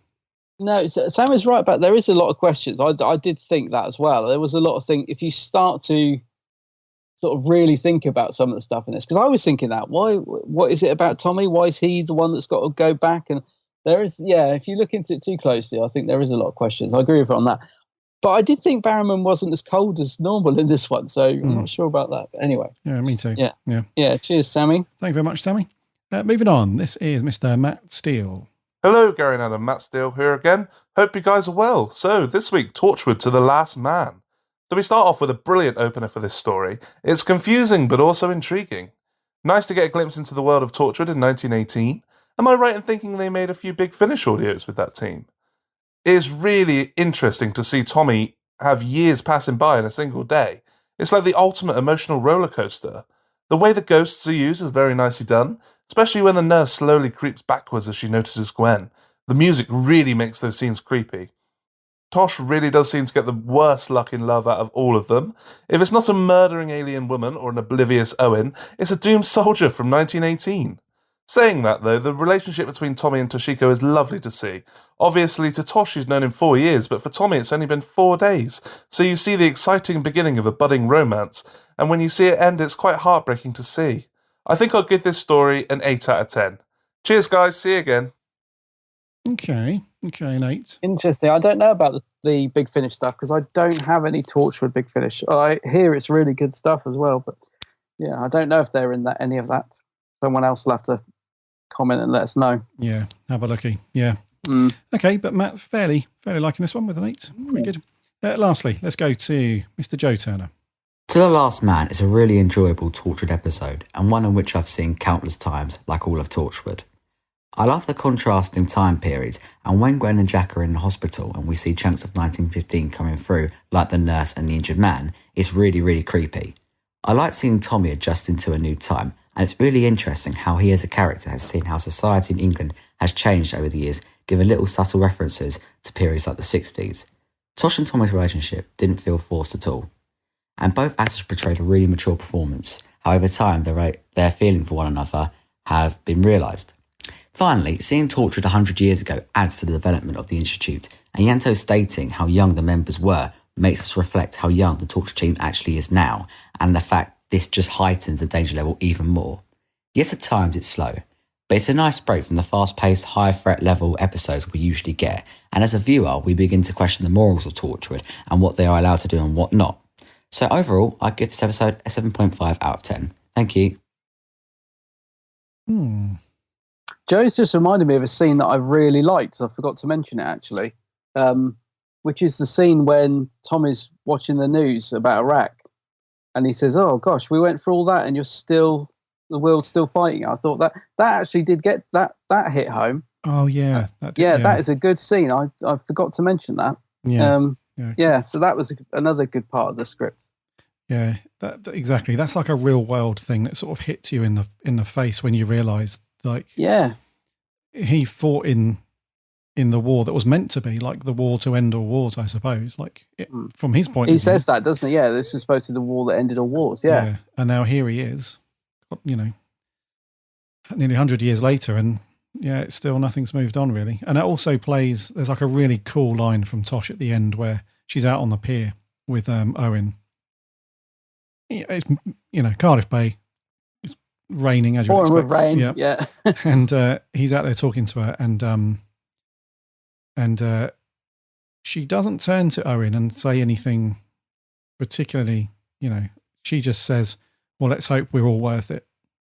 No, Sam is right about there is a lot of questions. I did think that as well. There was a lot of things. If you start to sort of really think about some of the stuff in this, because I was thinking that, what is it about Tommy? Why is he the one that's got to go back? And there is, if you look into it too closely, I think there is a lot of questions. I agree with you on that. But I did think Barrowman wasn't as cold as normal in this one, so I'm not sure about that. But anyway. Yeah, me too. Yeah. Cheers, Sammy. Thank you very much, Sammy. Moving on, this is Mr. Matt Steele. Hello, Gary and Adam. Matt Steele here again. Hope you guys are well. So, this week, Torchwood to the Last Man. So we start off with a brilliant opener for this story. It's confusing, but also intriguing. Nice to get a glimpse into the world of Torchwood in 1918. Am I right in thinking they made a few Big Finish audios with that team? It is really interesting to see Tommy have years passing by in a single day. It's like the ultimate emotional roller coaster. The way the ghosts are used is very nicely done, especially when the nurse slowly creeps backwards as she notices Gwen. The music really makes those scenes creepy. Tosh really does seem to get the worst luck in love out of all of them. If it's not a murdering alien woman or an oblivious Owen, it's a doomed soldier from 1918. Saying that, though, the relationship between Tommy and Toshiko is lovely to see. Obviously, to Tosh, she's known him 4 years, but for Tommy, it's only been 4 days. So you see the exciting beginning of a budding romance, and when you see it end, it's quite heartbreaking to see. I think I'll give this story an 8 out of 10. Cheers, guys. See you again. Okay, an 8. Interesting. I don't know about the Big Finish stuff because I don't have any Torchwood Big Finish. I hear it's really good stuff as well, but yeah, I don't know if they're in that any of that. Someone else will have to comment and let us know. Yeah, have a looky. Yeah. Okay, but Matt, fairly liking this one with an 8. Pretty good. Lastly, let's go to Mr. Joe Turner. To the Last Man is a really enjoyable Torchwood episode, and one in which I've seen countless times, like all of Torchwood. I love the contrasting time periods, and when Gwen and Jack are in the hospital and we see chunks of 1915 coming through, like the nurse and the injured man, it's really, really creepy. I like seeing Tommy adjusting to a new time, and it's really interesting how he as a character has seen how society in England has changed over the years, given little subtle references to periods like the 60s. Tosh and Tommy's relationship didn't feel forced at all, and both actors portrayed a really mature performance, how over time their feeling for one another have been realised. Finally, seeing Torchwood 100 years ago adds to the development of the Institute, and Yanto stating how young the members were makes us reflect how young the Torchwood team actually is now, and the fact this just heightens the danger level even more. Yes, at times it's slow, but it's a nice break from the fast-paced, high-threat level episodes we usually get, and as a viewer, we begin to question the morals of Torchwood and what they are allowed to do and what not. So overall, I'd give this episode a 7.5 out of 10. Thank you. Joe's just reminded me of a scene that I really liked. I forgot to mention it, actually, which is the scene when Tom is watching the news about Iraq, and he says, "Oh gosh, we went through all that, and the world's still fighting." I thought that actually did get that hit home. Oh yeah, that is a good scene. I forgot to mention that. Yeah, So that was another good part of the script. Yeah, that exactly. That's like a real world thing that sort of hits you in the face when you realise, like, he fought in the war that was meant to be like the war to end all wars, I suppose. Like from his point, he says that, doesn't he? Yeah, this is supposed to be the war that ended all wars. Yeah, and now here he is, nearly 100 years later, and it's still nothing's moved on really. And it also plays. There's like a really cool line from Tosh at the end where she's out on the pier with Owen. It's Cardiff Bay. It's raining as you expect. With rain, yeah. And he's out there talking to her, and she doesn't turn to Owen and say anything particularly. She just says, "Well, let's hope we're all worth it."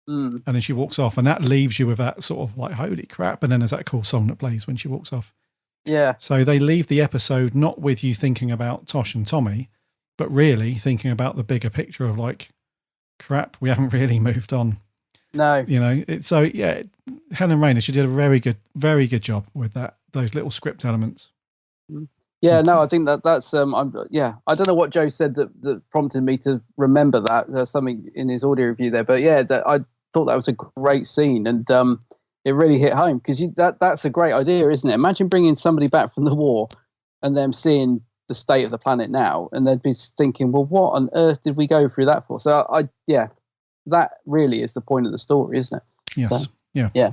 And then she walks off, and that leaves you with that sort of like, "Holy crap!" And then there's that cool song that plays when she walks off. Yeah. So they leave the episode not with you thinking about Tosh and Tommy, but really thinking about the bigger picture of like, crap, we haven't really moved on. No. Helen Rayner, she did a very good job with those little script elements. Yeah, no, I think that's I don't know what Joe said that prompted me to remember that. There's something in his audio review there, but yeah, I thought that was a great scene, and it really hit home because that's a great idea, isn't it? Imagine bringing somebody back from the war and them seeing the state of the planet now, and they'd be thinking, well, what on earth did we go through that for? So that really is the point of the story, isn't it? Yes. So, yeah.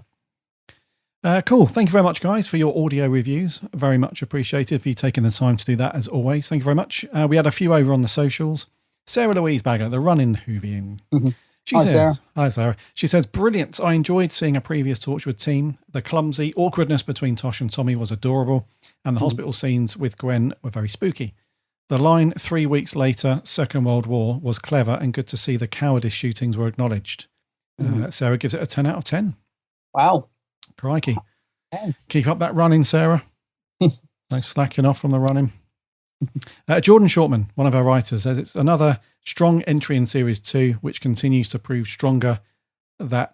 Cool. Thank you very much, guys, for your audio reviews. Very much appreciated for you taking the time to do that, as always. Thank you very much. We had a few over on the socials. Sarah Louise Bagger, the running Whovian. Hi, Sarah. She says, brilliant. I enjoyed seeing a previous Torchwood team. The clumsy awkwardness between Tosh and Tommy was adorable, and the hospital scenes with Gwen were very spooky. The line 3 weeks later, Second World War, was clever and good to see the cowardice shootings were acknowledged. Sarah gives it a 10 out of 10. Wow. Crikey. Keep up that running, Sarah. No slacking off from the running. Jordan Shortman, one of our writers, says it's another strong entry in Series 2, which continues to prove stronger than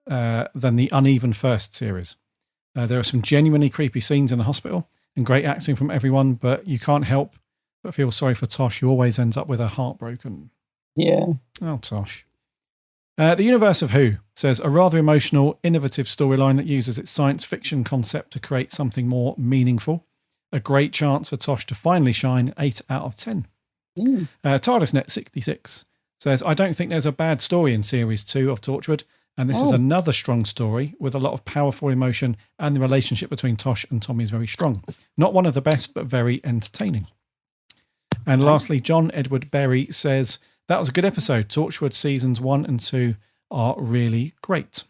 the uneven first series. There are some genuinely creepy scenes in the hospital and great acting from everyone, but you can't help but feel sorry for Tosh, who always ends up with her heart broken. Yeah. Oh, Tosh. The Universe of Who says a rather emotional, innovative storyline that uses its science fiction concept to create something more meaningful. a great chance for Tosh to finally shine. 8 out of 10. TARDISNet66 says, I don't think there's a bad story in Series 2 of Torchwood, and this is another strong story with a lot of powerful emotion, and the relationship between Tosh and Tommy is very strong. Not one of the best, but very entertaining. And lastly, John Edward Berry says, that was a good episode. Torchwood seasons 1 and 2 are really great.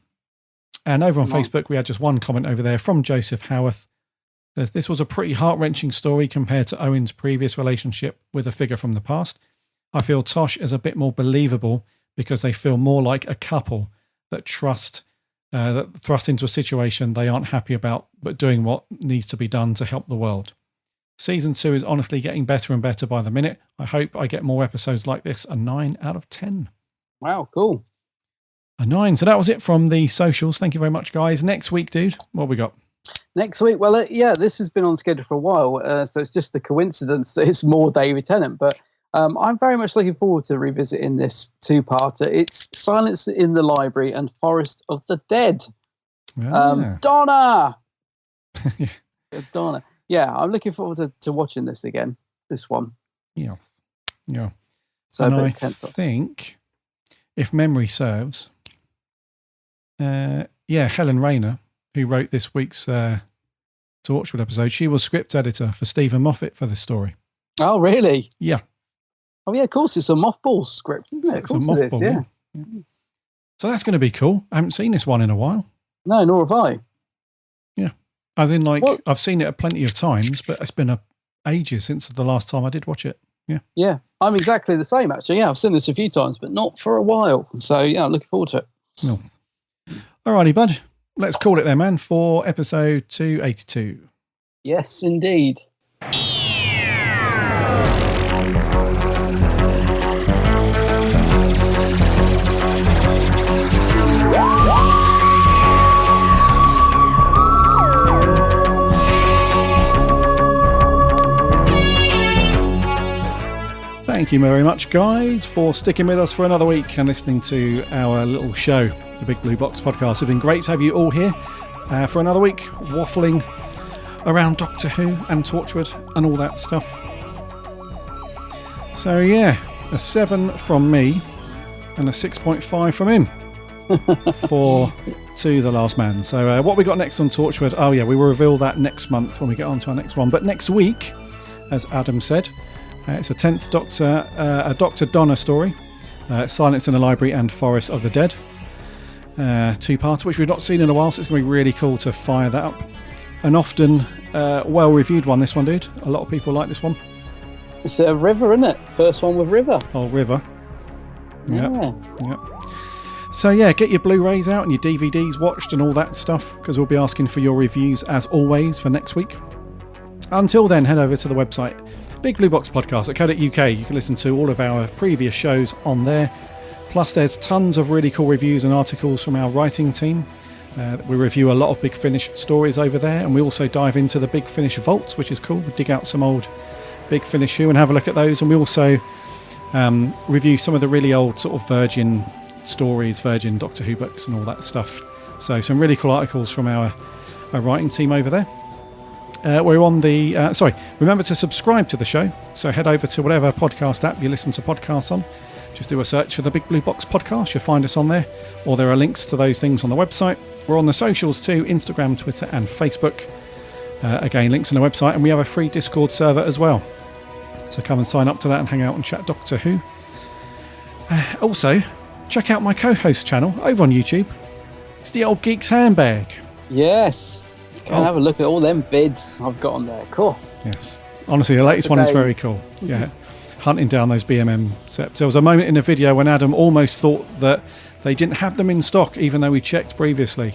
And over on Facebook, we had just one comment over there from Joseph Howarth. Says, this was a pretty heart-wrenching story compared to Owen's previous relationship with a figure from the past. I feel Tosh is a bit more believable because they feel more like a couple that thrust into a situation they aren't happy about, but doing what needs to be done to help the world. Season 2 is honestly getting better and better by the minute. I hope I get more episodes like this. A 9 out of 10. Wow, cool. A 9. So that was it from the socials. Thank you very much, guys. Next week, dude, what have we got? Next week, well, this has been on schedule for a while, so it's just a coincidence that it's more David Tennant, but I'm very much looking forward to revisiting this two-parter. It's Silence in the Library and Forest of the Dead. Donna! Donna. Yeah, I'm looking forward to watching this again, this one. Yes. Yeah. So and I think, if memory serves, Helen Rayner, who wrote this week's Torchwood episode, she was script editor for Stephen Moffat for this story. Oh, really? Yeah. Oh, yeah, of course, it's a mothball script, isn't it? It's a mothball, yeah. So that's going to be cool. I haven't seen this one in a while. No, nor have I. Yeah. As in, I've seen it plenty of times, but it's been ages since the last time I did watch it. Yeah. Yeah, I'm exactly the same, actually. Yeah, I've seen this a few times, but not for a while. So, yeah, I'm looking forward to it. No. All righty, bud. Let's call it there, man, for episode 282. Yes, indeed. Thank you very much, guys, for sticking with us for another week and listening to our little show, the Big Blue Box Podcast. It's been great to have you all here for another week, waffling around Doctor Who and Torchwood and all that stuff. So, yeah, a 7 from me and a 6.5 from him for To the Last Man. So, what we got next on Torchwood? Oh, yeah, we will reveal that next month when we get on to our next one. But next week, as Adam said, it's a 10th Doctor, a Dr. Donna story, Silence in the Library and Forest of the Dead. Two-parter, which we've not seen in a while, so it's going to be really cool to fire that up. An often well-reviewed one, this one, dude. A lot of people like this one. It's a River, isn't it? First one with River. Oh, River. Yeah. Yep. So, yeah, get your Blu-rays out and your DVDs watched and all that stuff, because we'll be asking for your reviews, as always, for next week. Until then, head over to the website, bigblueboxpodcast.co.uk. You can listen to all of our previous shows on there. Plus, there's tons of really cool reviews and articles from our writing team. We review a lot of Big Finish stories over there, and we also dive into the Big Finish vaults, which is cool. We dig out some old Big Finish Who and have a look at those, and we also review some of the really old sort of Virgin stories, Virgin Doctor Who books and all that stuff. So some really cool articles from our writing team over there. We're on the... remember to subscribe to the show. So head over to whatever podcast app you listen to podcasts on. Just do a search for the Big Blue Box Podcast. You'll find us on there. Or there are links to those things on the website. We're on the socials too, Instagram, Twitter and Facebook. Again, links on the website. And we have a free Discord server as well. So come and sign up to that and hang out and chat Doctor Who. Also, check out my co-host channel over on YouTube. It's the Old Geek's Handbag. Yes. Go and have a look at all them vids I've got on there. Cool. Yes. Honestly, the latest one is very cool. Yeah. Hunting down those BMM sets. There was a moment in the video when Adam almost thought that they didn't have them in stock, even though we checked previously.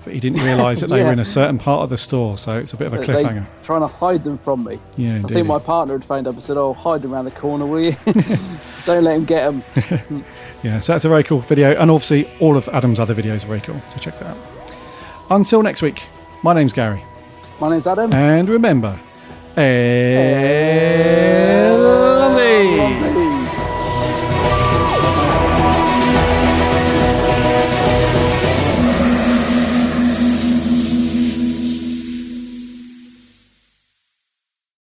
But he didn't realise that they were in a certain part of the store, so it's a bit of a cliffhanger. They're trying to hide them from me. Yeah, I think my partner had phoned up and said, hide them around the corner, will you? Don't let him get them. Yeah, so that's a very cool video. And obviously, all of Adam's other videos are very cool, so check that out. Until next week. My name's Gary. My name's Adam. And remember,